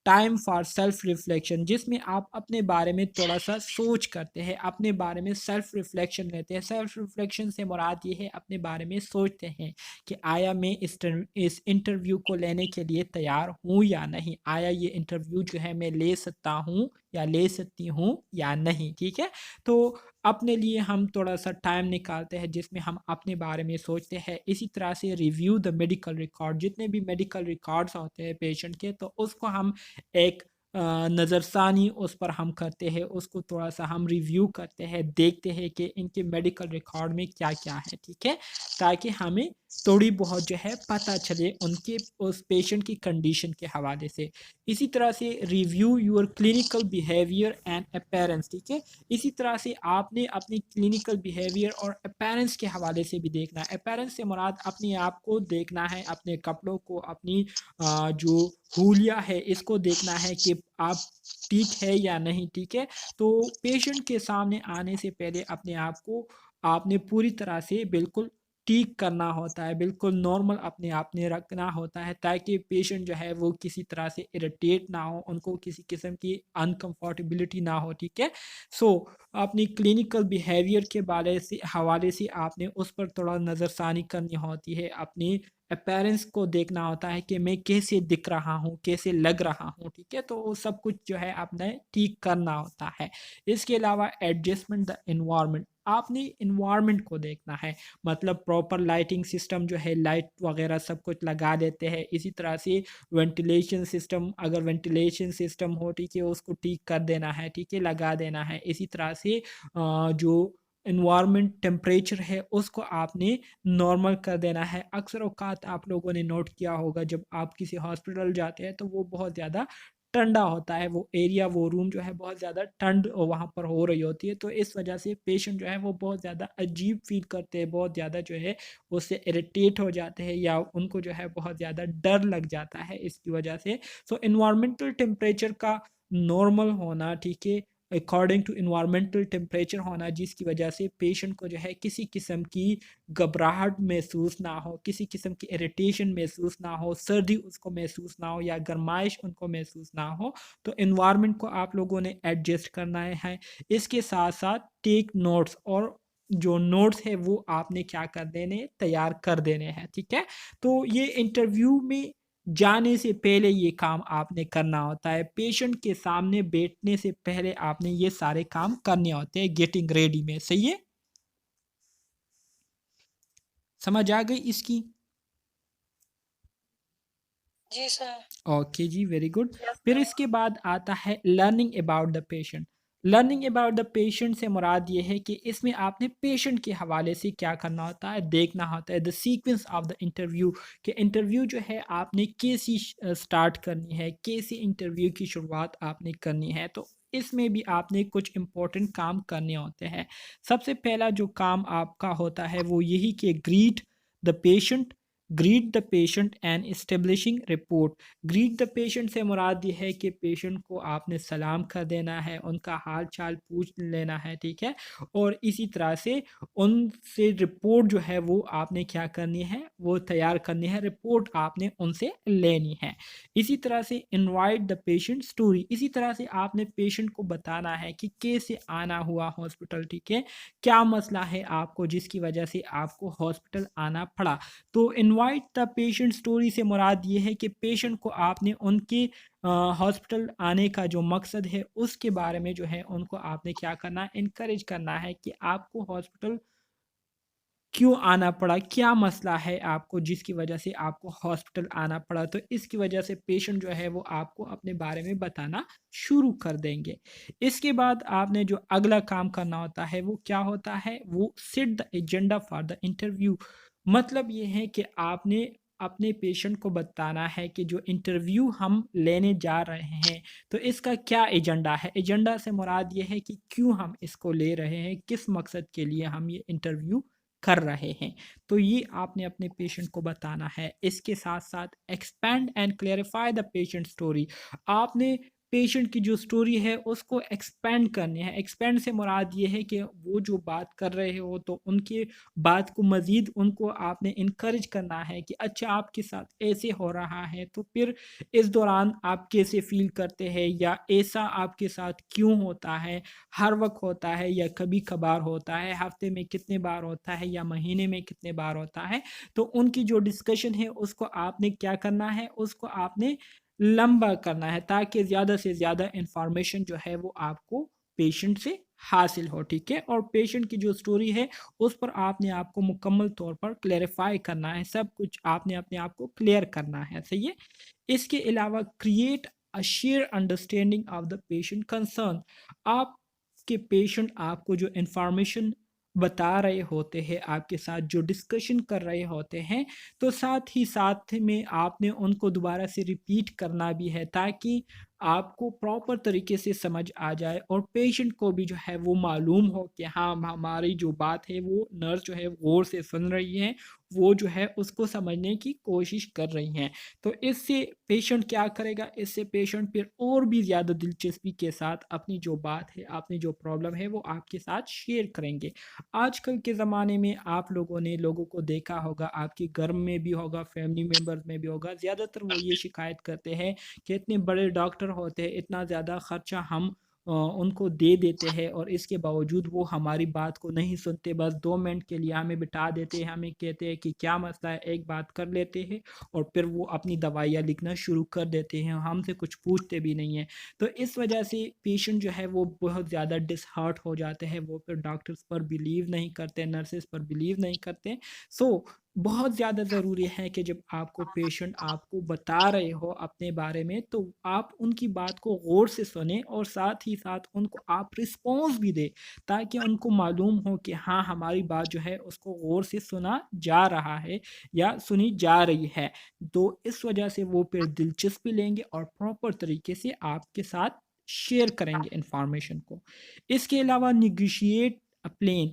time for self reflection, जिसमें आप अपने बारे में थोड़ा सा सोच करते हैं, अपने बारे में सेल्फ रिफ्लेक्शन लेते हैं। सेल्फ रिफ्लेक्शन से मुराद ये है अपने बारे में सोचते हैं कि आया मैं इस इंटरव्यू को लेने के लिए तैयार हूँ या नहीं, आया ये इंटरव्यू जो है मैं ले सकता हूँ या ले सकती हूँ या नहीं, ठीक है। तो अपने लिए हम थोड़ा सा टाइम निकालते हैं जिसमें हम अपने बारे में सोचते हैं। इसी तरह से रिव्यू द मेडिकल रिकॉर्ड, जितने भी मेडिकल रिकॉर्ड्स होते हैं पेशेंट के, तो उसको हम एक नज़रसानी उस पर हम करते हैं, उसको थोड़ा सा हम रिव्यू करते हैं, देखते हैं कि इनके मेडिकल रिकॉर्ड में क्या क्या है, ठीक है, ताकि हमें थोड़ी बहुत जो है पता चले उनके उस पेशेंट की कंडीशन के हवाले से। इसी तरह से review your clinical behaviour and appearance, ठीक है, इसी तरह से आपने अपनी क्लिनिकल बिहेवियर और अपीयरेंस के हवाले से भी देखना है। अपीयरेंस से मुराद अपने आप को देखना है, अपने कपड़ों को, अपनी जो हुलिया है इसको देखना है कि आप ठीक है या नहीं, ठीक है। तो पेशेंट के सामने आने से पहले अपने आप को आपने पूरी तरह से बिल्कुल ठीक करना होता है, बिल्कुल नॉर्मल अपने आप ने रखना होता है ताकि पेशेंट जो है वो किसी तरह से इरिटेट ना हो, उनको किसी किस्म की अनकंफर्टेबिलिटी ना हो, ठीक है। सो अपनी क्लिनिकल बिहेवियर के बारे से हवाले से आपने उस पर थोड़ा नज़रसानी करनी होती है, अपनी अपीयरेंस को देखना होता है कि मैं कैसे दिख रहा हूँ, कैसे लग रहा हूँ, ठीक है, तो वो सब कुछ जो है आपने ठीक करना होता है। इसके अलावा एडजस्टमेंट द एनवायरनमेंट, आपने इन्वायरमेंट को देखना है, मतलब प्रॉपर लाइटिंग सिस्टम जो है, लाइट वगैरह सब कुछ लगा देते हैं। इसी तरह से वेंटिलेशन सिस्टम, अगर वेंटिलेशन सिस्टम हो, ठीक है, उसको ठीक कर देना है, ठीक है, लगा देना है। इसी तरह से जो इन्वायरमेंट टेम्परेचर है उसको आपने नॉर्मल कर देना है। अक्सर औक़ात आप लोगों ने नोट किया होगा जब आप किसी हॉस्पिटल जाते हैं तो वो बहुत ज़्यादा ठंडा होता है, वो एरिया, वो रूम जो है बहुत ज़्यादा ठंड वहाँ पर हो रही होती है, तो इस वजह से पेशेंट जो है वो बहुत ज़्यादा अजीब फ़ील करते हैं, बहुत ज़्यादा जो है उससे इरिटेट हो जाते हैं या उनको जो है बहुत ज़्यादा डर लग जाता है इसकी वजह से। सो एनवायरमेंटल टेम्परेचर का नॉर्मल होना, ठीक है, अकॉर्डिंग टू एनवायरमेंटल टेम्परेचर होना, जिसकी वजह से पेशेंट को जो है किसी किस्म की घबराहट महसूस ना हो, किसी किस्म की इरिटेशन महसूस ना हो, सर्दी उसको महसूस ना हो या गर्माइश उनको महसूस ना हो, तो एनवायरनमेंट को आप लोगों ने एडजस्ट करना है। इसके साथ साथ टेक नोट्स, और जो नोट्स है वो आपने क्या कर देने, तैयार कर देने हैं, ठीक है। तो ये इंटरव्यू में जाने से पहले ये काम आपने करना होता है, पेशेंट के सामने बैठने से पहले आपने ये सारे काम करने होते हैं गेटिंग रेडी में, सही है। समझ आ गई इसकी? जी सर। ओके जी, वेरी गुड। यस फिर सर। इसके बाद आता है learning about the patient. Learning about the patient से मुराद ये है कि इसमें आपने पेशेंट के हवाले से क्या करना होता है, देखना होता है the sequence of the interview, कि इंटरव्यू जो है आपने कैसी स्टार्ट करनी है, कैसी इंटरव्यू की शुरुआत आपने करनी है। तो इसमें भी आपने कुछ इम्पोर्टेंट काम करने होते हैं। सबसे पहला जो काम आपका होता है वो यही कि greet the patient and establishing report. Greet the patient से मुराद ये है कि पेशेंट को आपने सलाम कर देना है, उनका हाल चाल पूछ लेना है, ठीक है, और इसी तरह से उनसे रिपोर्ट जो है वो आपने क्या करनी है, वो तैयार करनी है, रिपोर्ट आपने उनसे लेनी है। इसी तरह से इनवाइट द पेशेंट स्टोरी, इसी तरह से आपने पेशेंट को बताना है कि कैसे आना हुआ हॉस्पिटल, ठीक है, क्या मसला है आपको जिसकी वजह से आपको हॉस्पिटल आना पड़ा। तो इनवाइट द पेशेंट स्टोरी से मुराद ये है कि पेशेंट को आपने उनके हॉस्पिटल आने का जो मकसद है उसके बारे में जो है उनको आपने क्या करना है, इनकरेज करना है कि आपको हॉस्पिटल क्यों आना पड़ा, क्या मसला है आपको जिसकी वजह से आपको हॉस्पिटल आना पड़ा। तो इसकी वजह से पेशेंट जो है वो आपको अपने बारे में बताना शुरू कर देंगे। इसके बाद आपने जो अगला काम करना होता है वो क्या होता है, वो set the agenda for the interview. मतलब ये है कि आपने अपने पेशेंट को बताना है कि जो इंटरव्यू हम लेने जा रहे हैं तो इसका क्या एजेंडा है। एजेंडा से मुराद ये है कि क्यों हम इसको ले रहे हैं, किस मकसद के लिए हम ये इंटरव्यू कर रहे हैं, तो ये आपने अपने पेशेंट को बताना है। इसके साथ साथ expand and clarify the patient story, आपने पेशेंट की जो स्टोरी है उसको एक्सपैंड करनी है। एक्सपैंड से मुराद ये है कि वो जो बात कर रहे हो तो उनके बात को मज़ीद उनको आपने इनकरेज करना है कि अच्छा आपके साथ ऐसे हो रहा है, तो फिर इस दौरान आप कैसे फ़ील करते हैं या ऐसा आपके साथ क्यों होता है, हर वक़्त होता है या कभी-कभार होता है, हफ़्ते में कितने बार होता है या महीने में कितने बार होता है। तो उनकी जो डिस्कशन है उसको आपने क्या करना है, उसको आपने लंबा करना है ताकि ज़्यादा से ज़्यादा इन्फॉर्मेशन जो है वो आपको पेशेंट से हासिल हो, ठीक है। और पेशेंट की जो स्टोरी है उस पर आपने आपको मुकम्मल तौर पर क्लैरिफाई करना है, सब कुछ आपने अपने आप को क्लियर करना है, सही है। इसके अलावा create a share understanding of the patient concern, आपके पेशेंट आपको जो इंफॉर्मेशन बता रहे होते हैं, आपके साथ जो डिस्कशन कर रहे होते हैं, तो साथ ही साथ में आपने उनको दोबारा से रिपीट करना भी है ताकि आपको प्रॉपर तरीके से समझ आ जाए और पेशेंट को भी जो है वो मालूम हो कि हाँ हमारी जो बात है वो नर्स जो है गौर से सुन रही है, वो जो है उसको समझने की कोशिश कर रही हैं। तो इससे पेशेंट क्या करेगा, इससे पेशेंट फिर और भी ज़्यादा दिलचस्पी के साथ अपनी जो बात है, अपनी जो प्रॉब्लम है वो आपके साथ शेयर करेंगे। आजकल के ज़माने में आप लोगों ने लोगों को देखा होगा, आपके घर में भी होगा, फैमिली मेम्बर्स में भी होगा, ज़्यादातर वो ये शिकायत करते हैं कि इतने बड़े डॉक्टर होते हैं, इतना ज़्यादा खर्चा हम उनको दे देते हैं और इसके बावजूद वो हमारी बात को नहीं सुनते, बस 2 मिनट के लिए हमें बिठा देते हैं, हमें कहते हैं कि क्या मसला है, एक बात कर लेते हैं और फिर वो अपनी दवाइयाँ लिखना शुरू कर देते हैं, हमसे कुछ पूछते भी नहीं हैं। तो इस वजह से पेशेंट जो है वो बहुत ज़्यादा डिसहार्ट हो जाते हैं, वो फिर डॉक्टर्स पर बिलीव नहीं करते, नर्सेस पर बिलीव नहीं करते। सो बहुत ज़्यादा ज़रूरी है कि जब आपको पेशेंट आपको बता रहे हो अपने बारे में, तो आप उनकी बात को गौर से सुनें और साथ ही साथ उनको आप रिस्पॉन्स भी दें, ताकि उनको मालूम हो कि हाँ, हमारी बात जो है उसको गौर से सुना जा रहा है या सुनी जा रही है। तो इस वजह से वो फिर दिलचस्पी लेंगे और प्रॉपर तरीके से आपके साथ शेयर करेंगे इन्फॉर्मेशन को। इसके अलावा नेगोशिएट अ प्लान,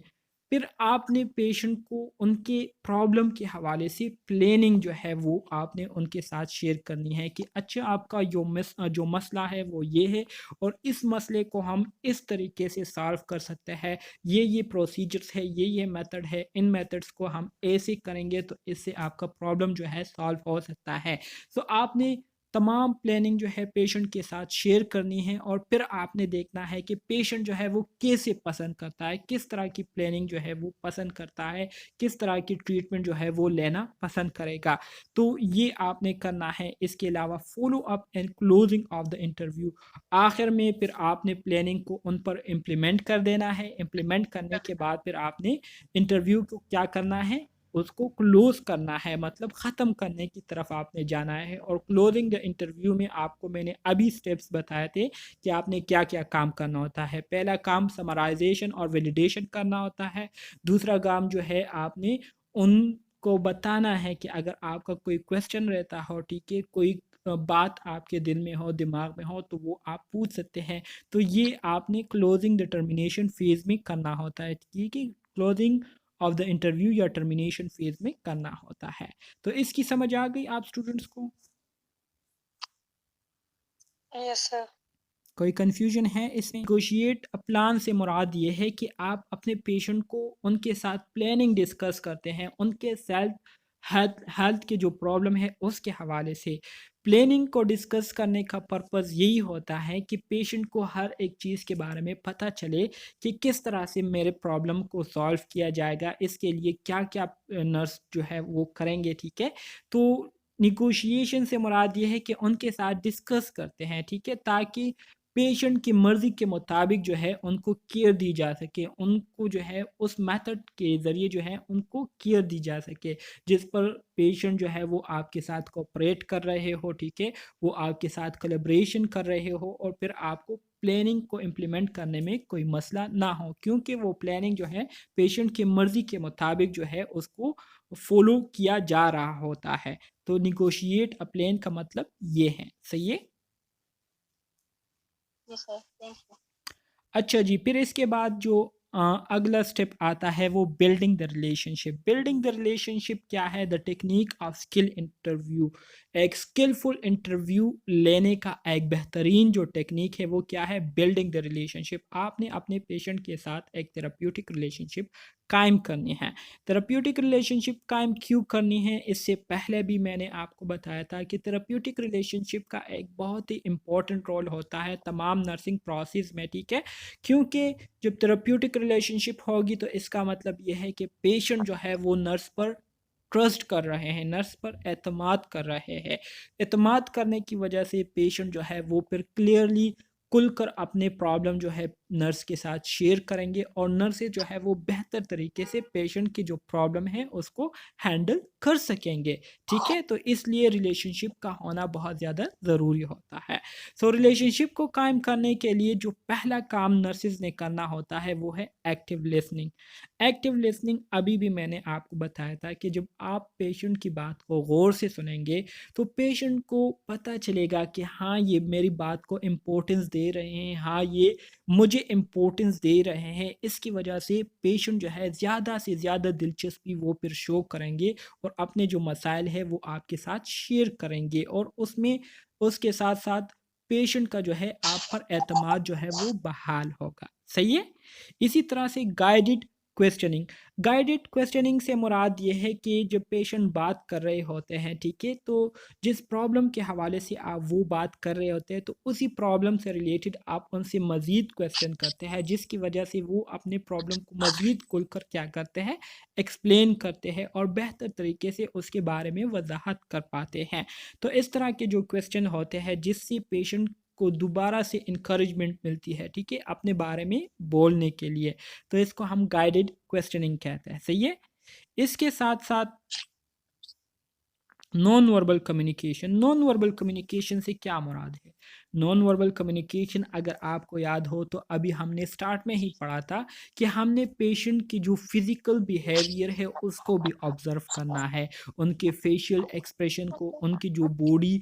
फिर आपने पेशेंट को उनके प्रॉब्लम के हवाले से प्लानिंग जो है वो आपने उनके साथ शेयर करनी है कि अच्छा, आपका जो मसला है वो ये है, और इस मसले को हम इस तरीके से सॉल्व कर सकते हैं। ये प्रोसीजर्स है, ये मेथड है, इन मेथड्स को हम ऐसे करेंगे तो इससे आपका प्रॉब्लम जो है सॉल्व हो सकता है। तो आपने तमाम प्लानिंग जो है पेशेंट के साथ शेयर करनी है, और फिर आपने देखना है कि पेशेंट जो है वो कैसे पसंद करता है, किस तरह की प्लानिंग जो है वो पसंद करता है, किस तरह की ट्रीटमेंट जो है वो लेना पसंद करेगा। तो ये आपने करना है। इसके अलावा follow up and closing of the interview, आखिर में फिर आपने प्लानिंग को उन पर इम्प्लीमेंट कर देना है। इम्प्लीमेंट करने के बाद फिर आपने इंटरव्यू को क्या करना है, उसको क्लोज करना है, मतलब ख़त्म करने की तरफ आपने जाना है। और क्लोजिंग द इंटरव्यू में आपको मैंने अभी स्टेप्स बताए थे कि आपने क्या क्या काम करना होता है। पहला काम समराइजेशन और वैलिडेशन करना होता है। दूसरा काम जो है, आपने उनको बताना है कि अगर आपका कोई क्वेश्चन रहता हो, ठीक है, कोई बात आपके दिल में हो, दिमाग में हो, तो वो आप पूछ सकते हैं। तो ये आपने क्लोजिंग डिटर्मिनेशन फेज़ में करना होता है, ठीक है। क्लोजिंग ऑफ द इंटरव्यू या टर्मिनेशन फेज में करना होता है। तो इसकी समझ आ गई आप स्टूडेंट्स को? Yes sir. कोई कन्फ्यूजन है इसमें? नेगोशिएट अ प्लान से मुराद ये है कि आप अपने पेशेंट को उनके साथ प्लानिंग डिस्कस करते हैं, उनके सेल्फ हेल्थ हेल्थ के जो प्रॉब्लम है उसके हवाले से। प्लानिंग को डिस्कस करने का पर्पज़ यही होता है कि पेशेंट को हर एक चीज़ के बारे में पता चले कि किस तरह से मेरे प्रॉब्लम को सॉल्व किया जाएगा, इसके लिए क्या क्या नर्स जो है वो करेंगे, ठीक है। तो निगोशिएशन से मुराद ये है कि उनके साथ डिस्कस करते हैं, ठीक है, ताकि पेशेंट की मर्ज़ी के मुताबिक जो है उनको केयर दी जा सके, उनको जो है उस मेथड के ज़रिए जो है उनको केयर दी जा सके, जिस पर पेशेंट जो है वो आपके साथ कोऑपरेट कर रहे हो, ठीक है, वो आपके साथ कोलैबोरेशन कर रहे हो, और फिर आपको प्लानिंग को इम्प्लीमेंट करने में कोई मसला ना हो, क्योंकि वो प्लानिंग जो है पेशेंट की मर्ज़ी के मुताबिक जो है उसको फॉलो किया जा रहा होता है। तो निगोशिएट अ प्लान का मतलब ये है, सही है। Yes, sir. Thank you. अच्छा जी, फिर इसके बाद जो अगला स्टेप आता है वो building the relationship. Building the relationship क्या है? The technique of skill interview. एक स्किलफुल इंटरव्यू लेने का एक बेहतरीन जो टेक्निक है वो क्या है? Building the relationship. आपने अपने पेशेंट के साथ एक थेराप्यूटिक रिलेशनशिप कायम करनी है। थेराप्यूटिक रिलेशनशिप कायम क्यों करनी है, इससे पहले भी मैंने आपको बताया था कि थेराप्यूटिक रिलेशनशिप का एक बहुत ही इम्पोर्टेंट रोल होता है तमाम नर्सिंग प्रोसेस में, ठीक है। क्योंकि जब थेराप्यूटिक रिलेशनशिप होगी तो इसका मतलब ये है कि पेशेंट जो है वो नर्स पर ट्रस्ट कर रहे हैं, नर्स पर एतमाद कर रहे हैं। एतमाद करने की वजह से पेशेंट जो है वो फिर क्लियरली खुलकर अपने प्रॉब्लम जो है नर्स के साथ शेयर करेंगे, और नर्सें जो है वो बेहतर तरीके से पेशेंट की जो प्रॉब्लम है उसको हैंडल कर सकेंगे, ठीक है। तो इसलिए रिलेशनशिप का होना बहुत ज़्यादा ज़रूरी होता है। सो रिलेशनशिप को कायम करने के लिए जो पहला काम नर्सिस ने करना होता है वो है एक्टिव लिसनिंग। एक्टिव लिसनिंग अभी भी मैंने आपको बताया था कि जब आप पेशेंट की बात को गौर से सुनेंगे तो पेशेंट को पता चलेगा कि हाँ, ये मेरी बात को इम्पोर्टेंस दे रहे हैं, हाँ, ये मुझे इम्पोर्टेंस दे रहे हैं। इसकी वजह से पेशेंट जो है ज़्यादा से ज़्यादा दिलचस्पी वो फिर शो करेंगे, और अपने जो मसाइल है वो आपके साथ शेयर करेंगे, और उसमें उसके साथ साथ पेशेंट का जो है आप पर एतमाद जो है वो बहाल होगा, सही है। इसी तरह से गाइडेड क्वेश्चनिंग से मुराद ये है कि जब पेशेंट बात कर रहे होते हैं, ठीक है, तो जिस प्रॉब्लम के हवाले से आप वो बात कर रहे होते हैं तो उसी प्रॉब्लम से रिलेटेड आप उनसे मज़ीद क्वेश्चन करते हैं, जिसकी वजह से वो अपने प्रॉब्लम को मज़ीद खुलकर क्या करते हैं, एक्सप्लेन करते हैं, और बेहतर तरीके से उसके बारे में वजाहत कर पाते हैं। तो इस तरह के जो क्वेश्चन होते हैं जिससे पेशेंट को दोबारा से इंकरेजमेंट मिलती है, ठीक है, अपने बारे में बोलने के लिए, तो इसको हम गाइडेड क्वेश्चनिंग कहते हैं, सही है। इसके साथ साथ नॉन वर्बल कम्युनिकेशन से क्या मुराद है? नॉन वर्बल कम्युनिकेशन अगर आपको याद हो तो अभी हमने स्टार्ट में ही पढ़ा था कि हमने पेशेंट की जो फिजिकल बिहेवियर है उसको भी ऑब्जर्व करना है, उनके फेशियल एक्सप्रेशन को, उनकी जो बॉडी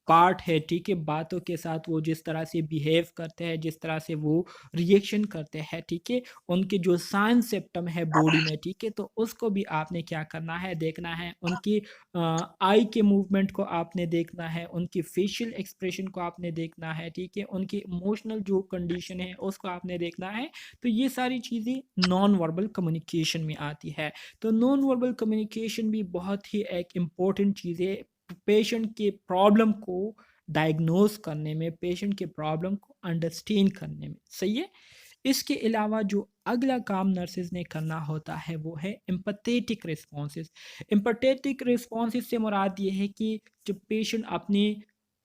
पार्ट है, ठीक है, बातों के साथ वो जिस तरह से बिहेव करते हैं, जिस तरह से वो रिएक्शन करते हैं, ठीक है, उनके जो साइन सिम्टम है बॉडी में, ठीक है, तो उसको भी आपने क्या करना है, देखना है। उनकी आई के मूवमेंट को आपने देखना है, उनकी फेशियल एक्सप्रेशन को आपने देखना है, ठीक है, उनकी इमोशनल जो कंडीशन है उसको आपने देखना है। तो ये सारी चीज़ें नॉन वर्बल कम्युनिकेशन में आती है। तो नॉन वर्बल कम्युनिकेशन भी बहुत ही एक इम्पोर्टेंट चीज़ है पेशेंट के प्रॉब्लम को डायग्नोज करने में, पेशेंट के प्रॉब्लम को अंडरस्टैंड करने में। सही है। इसके अलावा जो अगला काम नर्सेज ने करना होता है वो है एम्पैथेटिक रिस्पॉन्सेज। एम्पैथेटिक रिस्पॉन्सेज से मुराद ये है कि जब पेशेंट अपनी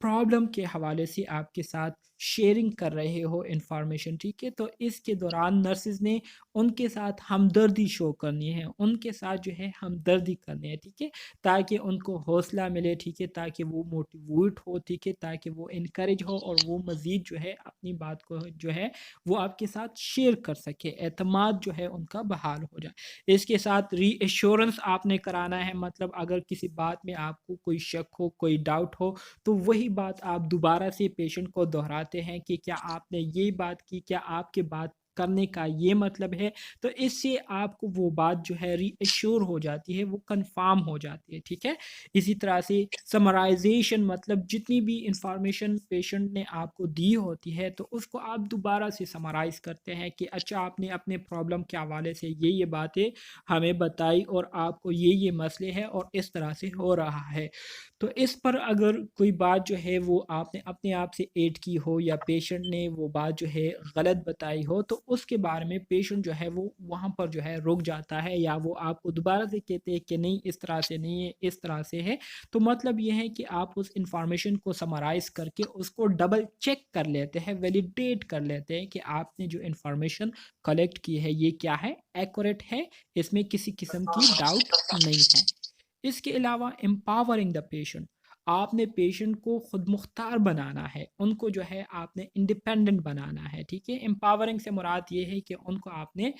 प्रॉब्लम के हवाले से आपके साथ शेयरिंग कर रहे हो इंफॉर्मेशन, ठीक है, तो इसके दौरान नर्सेज ने उनके साथ हमदर्दी शो करनी है, उनके साथ जो है हमदर्दी करनी है, ठीक है, ताकि उनको हौसला मिले, ठीक है, ताकि वो मोटिवेट हो, ठीक है, ताकि वो इनकरेज हो और वो मज़ीद जो है अपनी बात को जो है वो आपके साथ शेयर कर सके, एतमाद जो है उनका बहाल हो जाए। इसके साथ रीएश्योरेंस आपने कराना है, मतलब अगर किसी बात में आपको कोई शक हो, कोई डाउट हो, तो वही बात आप दोबारा से पेशेंट को दोहराते हैं कि क्या आपने ये बात की, क्या आपके बात करने का ये मतलब है। तो इससे आपको वो बात जो है रीएश्योर हो जाती है, वो कंफर्म हो जाती है, ठीक है। इसी तरह से समराइजेशन, मतलब जितनी भी इंफॉर्मेशन पेशेंट ने आपको दी होती है तो उसको आप दोबारा से समराइज़ करते हैं कि अच्छा आपने अपने प्रॉब्लम के हवाले से ये बातें हमें बताई और आपको ये मसले हैं और इस तरह से हो रहा है। तो इस पर अगर कोई बात जो है वो आपने अपने आप से ऐड की हो या पेशेंट ने वो बात जो है गलत बताई हो, तो उसके बारे में पेशेंट जो है वो वहाँ पर जो है रुक जाता है या वो आपको दोबारा से कहते हैं कि नहीं इस तरह से नहीं है, इस तरह से है। तो मतलब ये है कि आप उस इंफॉर्मेशन को समराइज़ करके उसको डबल चेक कर लेते हैं, वैलिडेट कर लेते हैं कि आपने जो इंफॉर्मेशन कलेक्ट की है ये क्या है, एक्यूरेट है, इसमें किसी किस्म की डाउट नहीं है। इसके अलावा एम्पावरिंग द पेशेंट, आपने पेशेंट को खुद मुख्तार बनाना है, उनको जो है आपने इंडिपेंडेंट बनाना है, ठीक है। एम्पावरिंग से मुराद ये है कि उनको आपने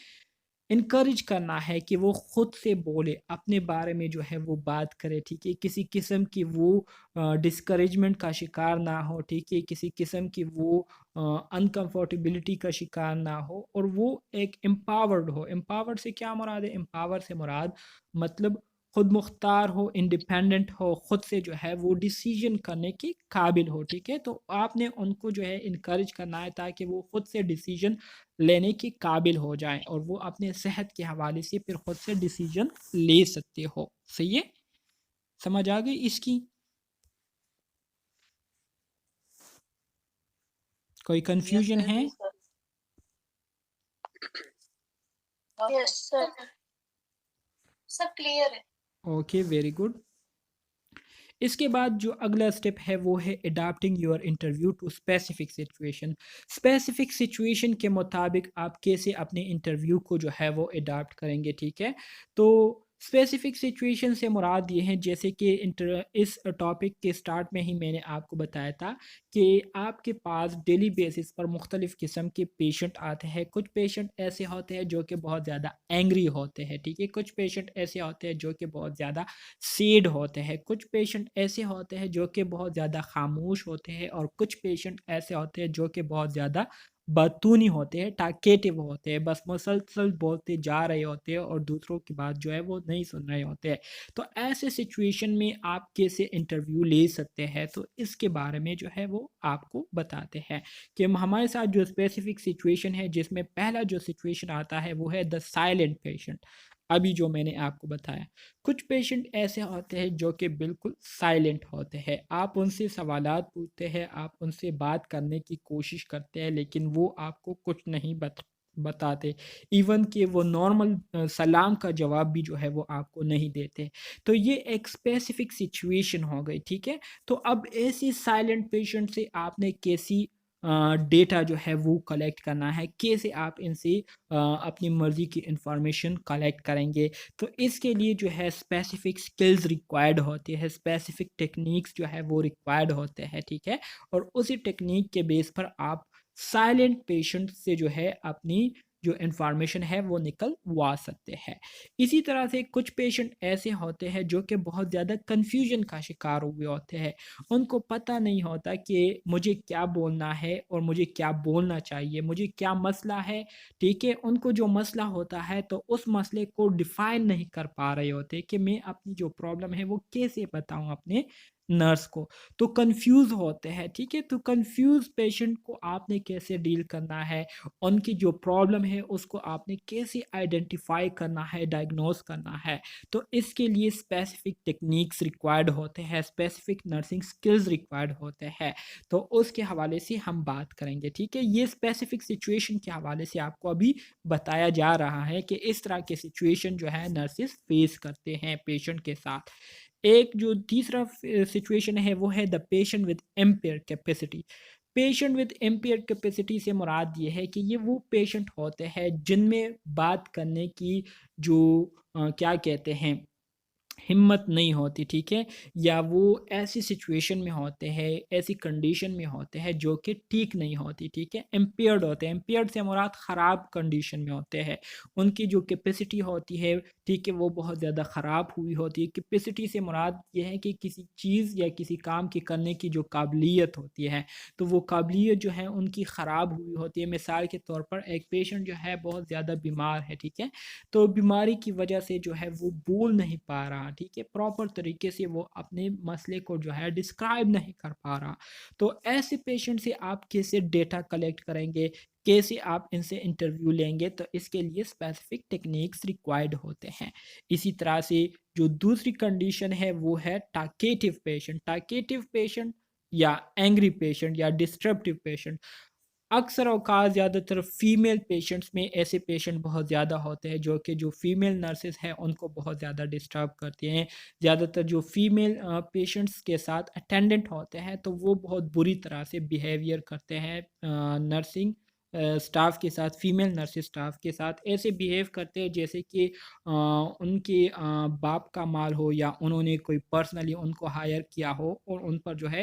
इनकरेज करना है कि वो खुद से बोले, अपने बारे में जो है वो बात करे, ठीक है, किसी किस्म की वो डिस्करेजमेंट का शिकार ना हो, ठीक है, किसी किस्म की वो अनकंफर्टेबिलिटी का शिकार ना हो और वो एक एम्पावर्ड हो। एम्पावर्ड से क्या मुराद है? एम्पावर से मुराद मतलब खुद मुख्तार हो, इंडिपेंडेंट हो, खुद से जो है वो डिसीजन करने के काबिल हो, ठीक है। तो आपने उनको जो है इनकरेज करना है ताकि वो खुद से डिसीजन लेने के काबिल हो जाएं और वो अपने सेहत के हवाले से फिर खुद से डिसीजन ले सकते हो। सही है, समझ आ गई इसकी? कोई यस कंफ्यूजन सर है? जी सर। यस सर, सब क्लियर है। Okay, very good. इसके बाद जो अगला स्टेप है वो है adapting your interview to specific situation. Specific situation के मुताबिक आप कैसे अपने इंटरव्यू को जो है वो अडाप्ट करेंगे, ठीक है। तो स्पेसिफिक सिचुएशन से मुराद ये है जैसे कि इस टॉपिक के स्टार्ट में ही मैंने आपको बताया था कि आपके पास डेली बेसिस पर मुख्तलिफ़ किस्म के पेशेंट आते हैं। कुछ पेशेंट ऐसे होते हैं जो कि बहुत ज़्यादा एंग्री होते हैं, ठीक है, कुछ पेशेंट ऐसे होते हैं जो कि बहुत ज़्यादा सैड होते हैं, कुछ पेशेंट ऐसे होते हैं जो कि बहुत ज़्यादा खामोश होते हैं और कुछ पेशेंट ऐसे होते हैं जो कि बहुत ज़्यादा बतूनी होते हैं, टाकेटिव होते हैं, बस मुसलसल बोलते जा रहे होते हैं और दूसरों की बात जो है वो नहीं सुन रहे होते हैं। तो ऐसे सिचुएशन में आप कैसे इंटरव्यू ले सकते हैं, तो इसके बारे में जो है वो आपको बताते हैं कि हमारे साथ जो स्पेसिफिक सिचुएशन है जिसमें पहला जो सिचुएशन आता है वो है द साइलेंट पेशेंट। अभी जो मैंने आपको बताया, कुछ पेशेंट ऐसे होते हैं जो कि बिल्कुल साइलेंट होते हैं, आप उनसे सवालात पूछते हैं, आप उनसे बात करने की कोशिश करते हैं लेकिन वो आपको कुछ नहीं बताते, इवन कि वो नॉर्मल सलाम का जवाब भी जो है वो आपको नहीं देते। तो ये एक स्पेसिफिक सिचुएशन हो गई, ठीक है। तो अब ऐसी साइलेंट पेशेंट से आपने कैसी डेटा जो है वो कलेक्ट करना है, कैसे आप इनसे अपनी मर्ज़ी की इंफॉर्मेशन कलेक्ट करेंगे। तो इसके लिए जो है स्पेसिफिक स्किल्स रिक्वायर्ड होती है, स्पेसिफिक टेक्निक्स जो है वो रिक्वायर्ड होते हैं, ठीक है। और उसी टेक्निक के बेस पर आप साइलेंट पेशेंट से जो है अपनी जो इंफॉर्मेशन है वो निकलवा सकते हैं। इसी तरह से कुछ पेशेंट ऐसे होते हैं जो कि बहुत ज़्यादा कन्फ्यूजन का शिकार हुए होते हैं। उनको पता नहीं होता कि मुझे क्या बोलना है और मुझे क्या बोलना चाहिए, मुझे क्या मसला है, ठीक है? उनको जो मसला होता है तो उस मसले को डिफ़ाइन नहीं कर पा रहे होते कि मैं अपनी जो प्रॉब्लम है वो कैसे बताऊँ अपने नर्स को। तो कन्फ्यूज़ होते हैं, ठीक है? तो कन्फ्यूज़ पेशेंट को आपने कैसे डील करना है, उनकी जो प्रॉब्लम है उसको आपने कैसे आइडेंटिफ़ाई करना है, डायग्नोज़ करना है। तो इसके लिए स्पेसिफिक टेक्निक्स रिक्वायर्ड होते हैं, स्पेसिफिक नर्सिंग स्किल्स रिक्वायर्ड होते हैं। तो उसके हवाले से हम बात करेंगे, ठीक है। ये स्पेसिफिक सिचुएशन के हवाले से आपको अभी बताया जा रहा है कि इस तरह के सिचुएशन जो है नर्सिस फेस करते हैं पेशेंट के साथ। एक जो तीसरा सिचुएशन है वो है the patient with empire capacity. Patient with empire capacity से मुराद ये है कि ये वो पेशेंट होते हैं जिनमें बात करने की जो क्या कहते हैं हिम्मत नहीं होती, ठीक है? या वो ऐसी सिचुएशन में होते हैं, ऐसी कंडीशन में होते हैं जो कि ठीक नहीं होती, ठीक है? इम्पेयर्ड होते हैं, इम्पेयर्ड से मुराद ख़राब कंडीशन में होते हैं। उनकी जो कैपेसिटी होती है, ठीक है, वो बहुत ज़्यादा ख़राब हुई होती है। कैपेसिटी से मुराद ये है कि किसी चीज़ या किसी काम की करने की जो काबिलियत होती है, तो वो काबिलियत जो है उनकी ख़राब हुई होती है। मिसाल के तौर पर एक पेशेंट जो है बहुत ज़्यादा बीमार है, ठीक है? तो बीमारी की वजह से जो है वो बोल नहीं पा रहा, ठीक है? प्रॉपर तरीके से वो अपने मसले को जो है डिस्क्राइब नहीं कर पा रहा। तो ऐसे पेशेंट से आप कैसे डेटा कलेक्ट करेंगे, कैसे आप इनसे इंटरव्यू लेंगे, तो इसके लिए स्पेसिफिक टेक्निक्स रिक्वायर्ड होते हैं। इसी तरह से जो दूसरी कंडीशन है वो है टाकेटिव पेशेंट। टाकेटिव पेशेंट या एंग्री पेशेंट या डिस्टर्बटिव पेशेंट, अक्सर औकात ज़्यादातर फीमेल पेशेंट्स में ऐसे पेशेंट बहुत ज़्यादा होते हैं जो कि जो फीमेल नर्सेस हैं उनको बहुत ज़्यादा डिस्टर्ब करते हैं। ज़्यादातर जो फीमेल पेशेंट्स के साथ अटेंडेंट होते हैं तो वो बहुत बुरी तरह से बिहेवियर करते हैं नर्सिंग स्टाफ के साथ, फीमेल नर्सिंग स्टाफ के साथ ऐसे बिहेव करते हैं जैसे कि उनके बाप का माल हो या उन्होंने कोई पर्सनली उनको हायर किया हो और उन पर जो है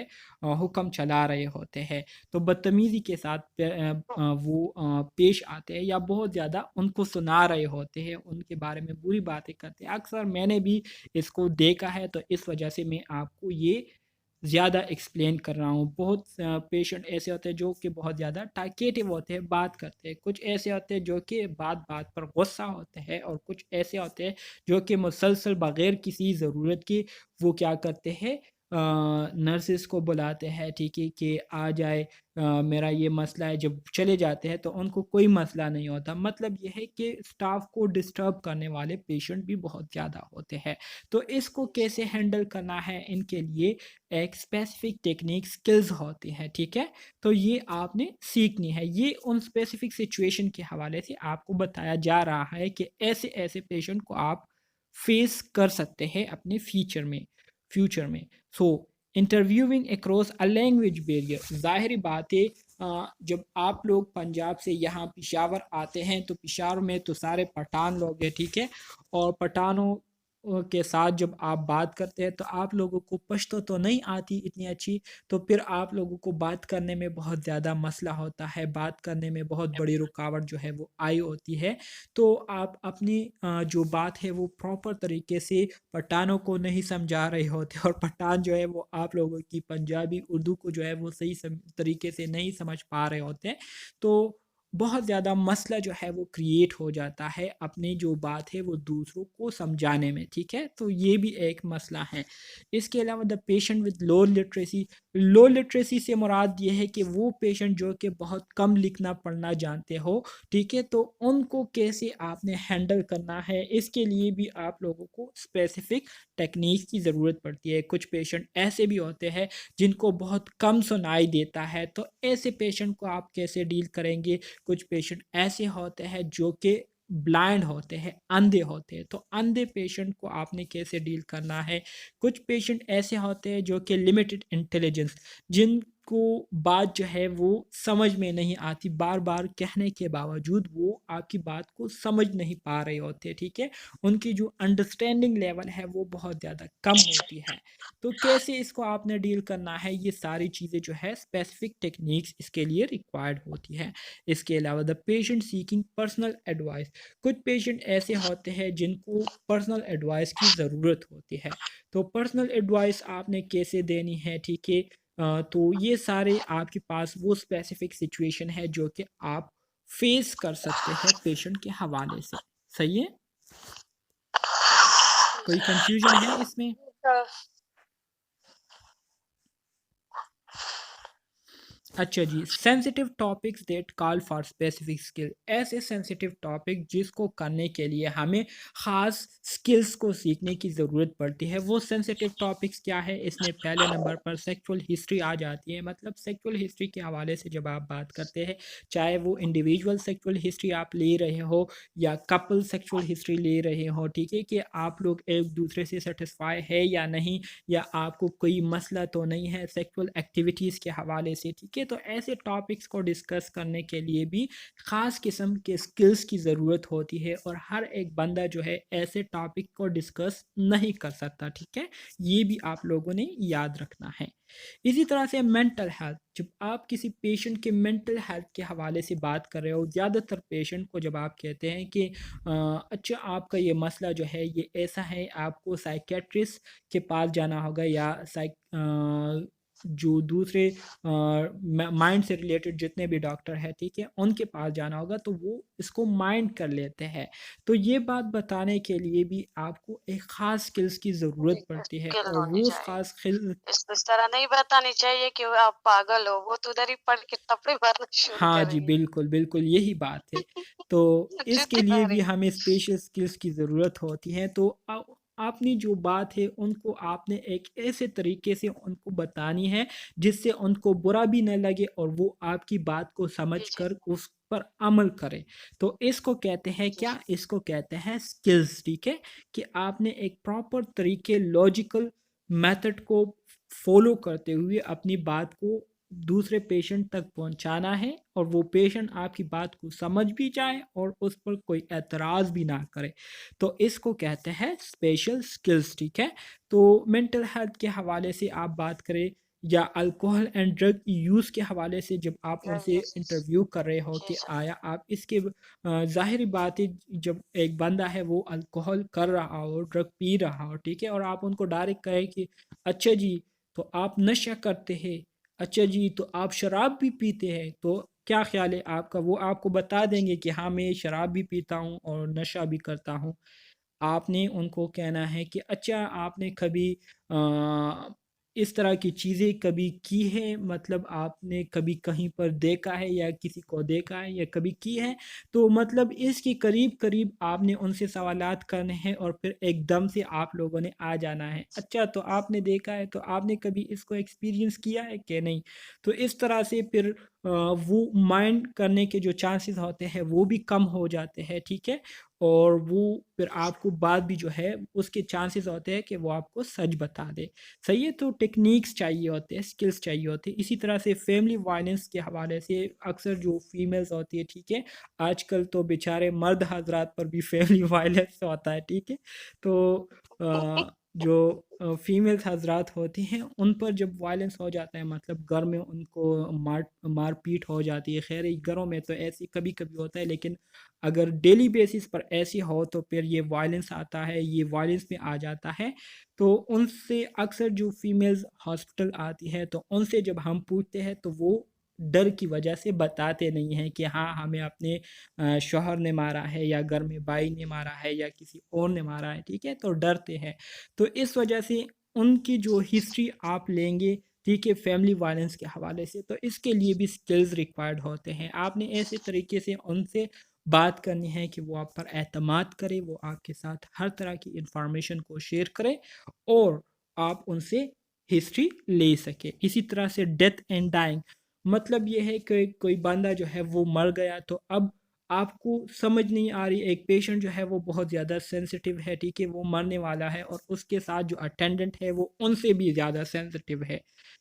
हुक्म चला रहे होते हैं। तो बदतमीज़ी के साथ वो पेश आते हैं या बहुत ज़्यादा उनको सुना रहे होते हैं, उनके बारे में बुरी बातें करते हैं। अक्सर मैंने भी इसको देखा है तो इस वजह से मैं आपको ये ज़्यादा एक्सप्लेन कर रहा हूँ। बहुत पेशेंट ऐसे होते हैं जो कि बहुत ज़्यादा टाकेटिव होते हैं, बात करते हैं। कुछ ऐसे होते हैं जो कि बात-बात पर गुस्सा होते हैं और कुछ ऐसे होते हैं जो कि मुसलसल बगैर किसी ज़रूरत के वो क्या करते हैं नर्सेस को बुलाते हैं, ठीक है, कि आ जाए मेरा ये मसला है। जब चले जाते हैं तो उनको कोई मसला नहीं होता। मतलब ये है कि स्टाफ को डिस्टर्ब करने वाले पेशेंट भी बहुत ज़्यादा होते हैं। तो इसको कैसे हैंडल करना है, इनके लिए एक स्पेसिफिक टेक्निक स्किल्स होती हैं, ठीक है? तो ये आपने सीखनी है। ये उन स्पेसिफिक सिचुएशन के हवाले से आपको बताया जा रहा है कि ऐसे-ऐसे पेशेंट को आप फेस कर सकते हैं अपने फ्यूचर में। So interviewing across a language barrier, ज़ाहिर बात है जब आप लोग पंजाब से यहाँ पेशावर आते हैं तो पेशावर में तो सारे पठान लोग हैं, ठीक है? और पठानों के साथ जब आप बात करते हैं तो आप लोगों को पश्तो तो नहीं आती इतनी अच्छी, तो फिर आप लोगों को बात करने में बहुत ज़्यादा मसला होता है, बात करने में बहुत बड़ी रुकावट जो है वो आई होती है। तो आप अपनी जो बात है वो प्रॉपर तरीके से पठानों को नहीं समझा रहे होते और पठान जो है वो आप लोगों की पंजाबी उर्दू को जो है वो सही तरीके से नहीं समझ पा रहे होते हैं। तो बहुत ज़्यादा मसला जो है वो क्रिएट हो जाता है अपनी जो बात है वो दूसरों को समझाने में, ठीक है? तो ये भी एक मसला है। इसके अलावा the patient with low literacy से मुराद ये है कि वो पेशेंट जो कि बहुत कम लिखना पढ़ना जानते हो, ठीक है? तो उनको कैसे आपने हैंडल करना है, इसके लिए भी आप लोगों को स्पेसिफिक टेक्निक की ज़रूरत पड़ती है। कुछ पेशेंट ऐसे भी होते हैं जिनको बहुत कम सुनाई देता है, तो ऐसे पेशेंट को आप कैसे डील करेंगे? कुछ पेशेंट ऐसे होते हैं जो कि ब्लाइंड होते हैं, अंधे होते हैं, तो अंधे पेशेंट को आपने कैसे डील करना है? कुछ पेशेंट ऐसे होते हैं जो कि लिमिटेड इंटेलिजेंस, जिन को बात जो है वो समझ में नहीं आती, बार बार कहने के बावजूद वो आपकी बात को समझ नहीं पा रहे होते, ठीक है, उनकी जो अंडरस्टैंडिंग लेवल है वो बहुत ज़्यादा कम होती है। तो कैसे इसको आपने डील करना है, ये सारी चीज़ें जो है स्पेसिफिक टेक्निक्स इसके लिए रिक्वायर्ड होती है। इसके अलावा the patient seeking personal advice, कुछ पेशेंट ऐसे होते हैं जिनको पर्सनल एडवाइस की ज़रूरत होती है, तो पर्सनल एडवाइस आपने कैसे देनी है, ठीक है। तो ये सारे आपके पास वो स्पेसिफिक सिचुएशन है जो कि आप फेस कर सकते हैं पेशेंट के हवाले से। सही है, कोई कंफ्यूजन है इसमें? अच्छा जी, sensitive topics that call for specific skill, ऐसे सेंसिटिव टॉपिक जिसको करने के लिए हमें ख़ास स्किल्स को सीखने की ज़रूरत पड़ती है, वो सेंसिटिव टॉपिक्स क्या है? इसमें पहले नंबर पर सेक्सुअल हिस्ट्री आ जाती है। मतलब सेक्सुअल हिस्ट्री के हवाले से जब आप बात करते हैं, चाहे वो इंडिविजुअल सेक्सुअल हिस्ट्री आप ले रहे हो या कपल सेक्सुअल हिस्ट्री ले रहे हो, ठीक है, कि आप लोग एक दूसरे से सेटिस्फाई है या नहीं, या आपको कोई मसला तो नहीं है सेक्सुअल एक्टिविटीज़ के हवाले से, ठीक है। तो ऐसे टॉपिक्स को डिस्कस करने के लिए भी ख़ास किस्म के स्किल्स की ज़रूरत होती है, और हर एक बंदा जो है ऐसे टॉपिक को डिस्कस नहीं कर सकता, ठीक है, ये भी आप लोगों ने याद रखना है। इसी तरह से मेंटल हेल्थ, जब आप किसी पेशेंट के मेंटल हेल्थ के हवाले से बात कर रहे हो, ज़्यादातर पेशेंट को जब आप कहते हैं कि अच्छा आपका ये मसला जो है ये ऐसा है, आपको साइकेट्रिस्ट के पास जाना होगा, या जो दूसरे माइंड से रिलेटेड जितने भी डॉक्टर हैं, ठीक है, उनके पास जाना होगा, तो वो इसको माइंड कर लेते हैं। तो ये बात बताने के लिए भी आपको एक ख़ास स्किल्स की ज़रूरत पड़ती है, स्किल और होनी वो चाहिए। ख़ास स्किल, इस तरह नहीं बतानी चाहिए कि आप पागल हो, वो तो उधर ही पढ़ के थप्पड़ी मारना शुरू हाँ जी, करेंगे। बिल्कुल, बिल्कुल यही बात है। तो इसके जूते लिए भी मारेंगे। हमें स्पेशल स्किल्स की ज़रूरत होती है। तो आपने जो बात है उनको आपने एक ऐसे तरीके से उनको बतानी है जिससे उनको बुरा भी ना लगे और वो आपकी बात को जी, जी। समझकर उस पर अमल करें। तो इसको कहते हैं जी, क्या? जी। इसको कहते हैं स्किल्स, ठीक है? कि आपने एक प्रॉपर तरीके लॉजिकल मेथड को फ़ॉलो करते हुए अपनी बात को दूसरे पेशेंट तक पहुंचाना है, और वो पेशेंट आपकी बात को समझ भी जाए और उस पर कोई एतराज़ भी ना करे। तो इसको कहते हैं स्पेशल स्किल्स, ठीक है। तो मेंटल हेल्थ के हवाले से आप बात करें, या अल्कोहल एंड ड्रग यूज़ के हवाले से जब आप उनसे यस, यस। इंटरव्यू कर रहे हो जी, कि सर। आया आप इसके ज़ाहिर बात है, जब एक बंदा है वो अल्कोहल कर रहा हो, ड्रग पी रहा हो, ठीक है, और आप उनको डायरेक्ट कहें कि अच्छा जी, तो आप नशा करते हैं, अच्छा जी, तो आप शराब भी पीते हैं, तो क्या ख़्याल है आपका? वो आपको बता देंगे कि हाँ, मैं शराब भी पीता हूँ और नशा भी करता हूँ। आपने उनको कहना है कि अच्छा आपने कभी अ, इस तरह की चीज़ें कभी की है, मतलब आपने कभी कहीं पर देखा है या किसी को देखा है या कभी की है? तो मतलब इसके करीब-करीब आपने उनसे सवालात करने हैं और फिर एकदम से आप लोगों ने आ जाना है। अच्छा, तो आपने देखा है, तो आपने कभी इसको एक्सपीरियंस किया है कि नहीं? तो इस तरह से फिर वो माइंड करने के जो चांसेस होते हैं वो भी कम हो जाते हैं, ठीक है? और वो फिर आपको बाद भी जो है उसके चांसेस होते हैं कि वो आपको सच बता दे। सही है, तो टेक्निक्स चाहिए होते हैं, स्किल्स चाहिए होते हैं। इसी तरह से फैमिली वायलेंस के हवाले से अक्सर जो फीमेल्स होती है, ठीक है, आजकल तो बेचारे मर्द हजरात पर भी फैमिली वायलेंस होता है, ठीक है। तो जो फीमेल्स हजरात होती हैं उन पर जब वायलेंस हो जाता है, मतलब घर में उनको मारपीट हो जाती है, खैर ये घरों में तो ऐसे कभी कभी होता है, लेकिन अगर डेली बेसिस पर ऐसी हो तो फिर ये वायलेंस आता है, ये वायलेंस में आ जाता है। तो उनसे अक्सर जो फीमेल्स हॉस्पिटल आती है, तो उनसे जब हम पूछते हैं तो वो डर की वजह से बताते नहीं हैं कि हाँ, हमें अपने शौहर ने मारा है, या घर में भाई ने मारा है, या किसी और ने मारा है, ठीक है, तो डरते हैं। तो इस वजह से उनकी जो हिस्ट्री आप लेंगे, ठीक है, फैमिली वायलेंस के हवाले से, तो इसके लिए भी स्किल्स रिक्वायर्ड होते हैं। आपने ऐसे तरीके से उनसे बात करनी है कि वो आप पर एतमाद करे, वो आपके साथ हर तरह की इंफॉर्मेशन को शेयर करे, और आप उनसे हिस्ट्री ले सके। इसी तरह से डेथ एंड डाइंग, मतलब ये है कि कोई बंदा जो है वो मर गया, तो अब आपको समझ नहीं आ रही, एक पेशेंट जो है वो बहुत ज़्यादा सेंसिटिव है, ठीक है, वो मरने वाला है और उसके साथ जो अटेंडेंट है वो उनसे भी ज़्यादा सेंसिटिव है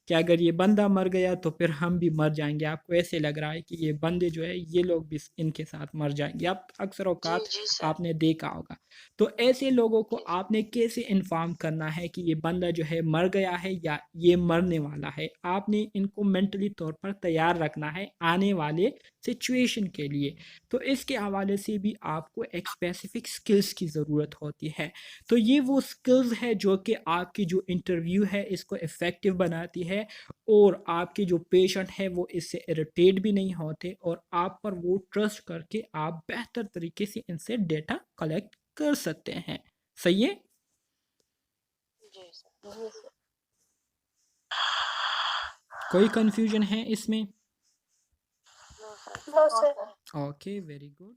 कि अगर ये बंदा मर गया तो फिर हम भी मर जाएंगे। आपको ऐसे लग रहा है कि ये बंदे जो है ये लोग भी इनके साथ मर जाएंगे। आप अक्सर जी औकात जी सर। आपने देखा होगा। तो ऐसे लोगों को जी आपने कैसे इन्फॉर्म करना है कि ये बंदा जो है मर गया है या ये मरने वाला है। आपने इनको मेंटली तौर पर तैयार रखना है आने वाले सिचुएशन के लिए। तो इसके हवाले से भी आपको एक स्पेसिफिक स्किल्स की ज़रूरत होती है। तो ये वो स्किल्स है जो कि आपकी जो इंटरव्यू है इसको इफ़ेक्टिव बनाती है और आपके जो पेशेंट है वो इससे इरिटेट भी नहीं होते और आप पर वो ट्रस्ट करके आप बेहतर तरीके से इनसे डेटा कलेक्ट कर सकते हैं। सही है? जी सर। जी सर। कोई कंफ्यूजन है इसमें? No sir. No sir. Okay, very good.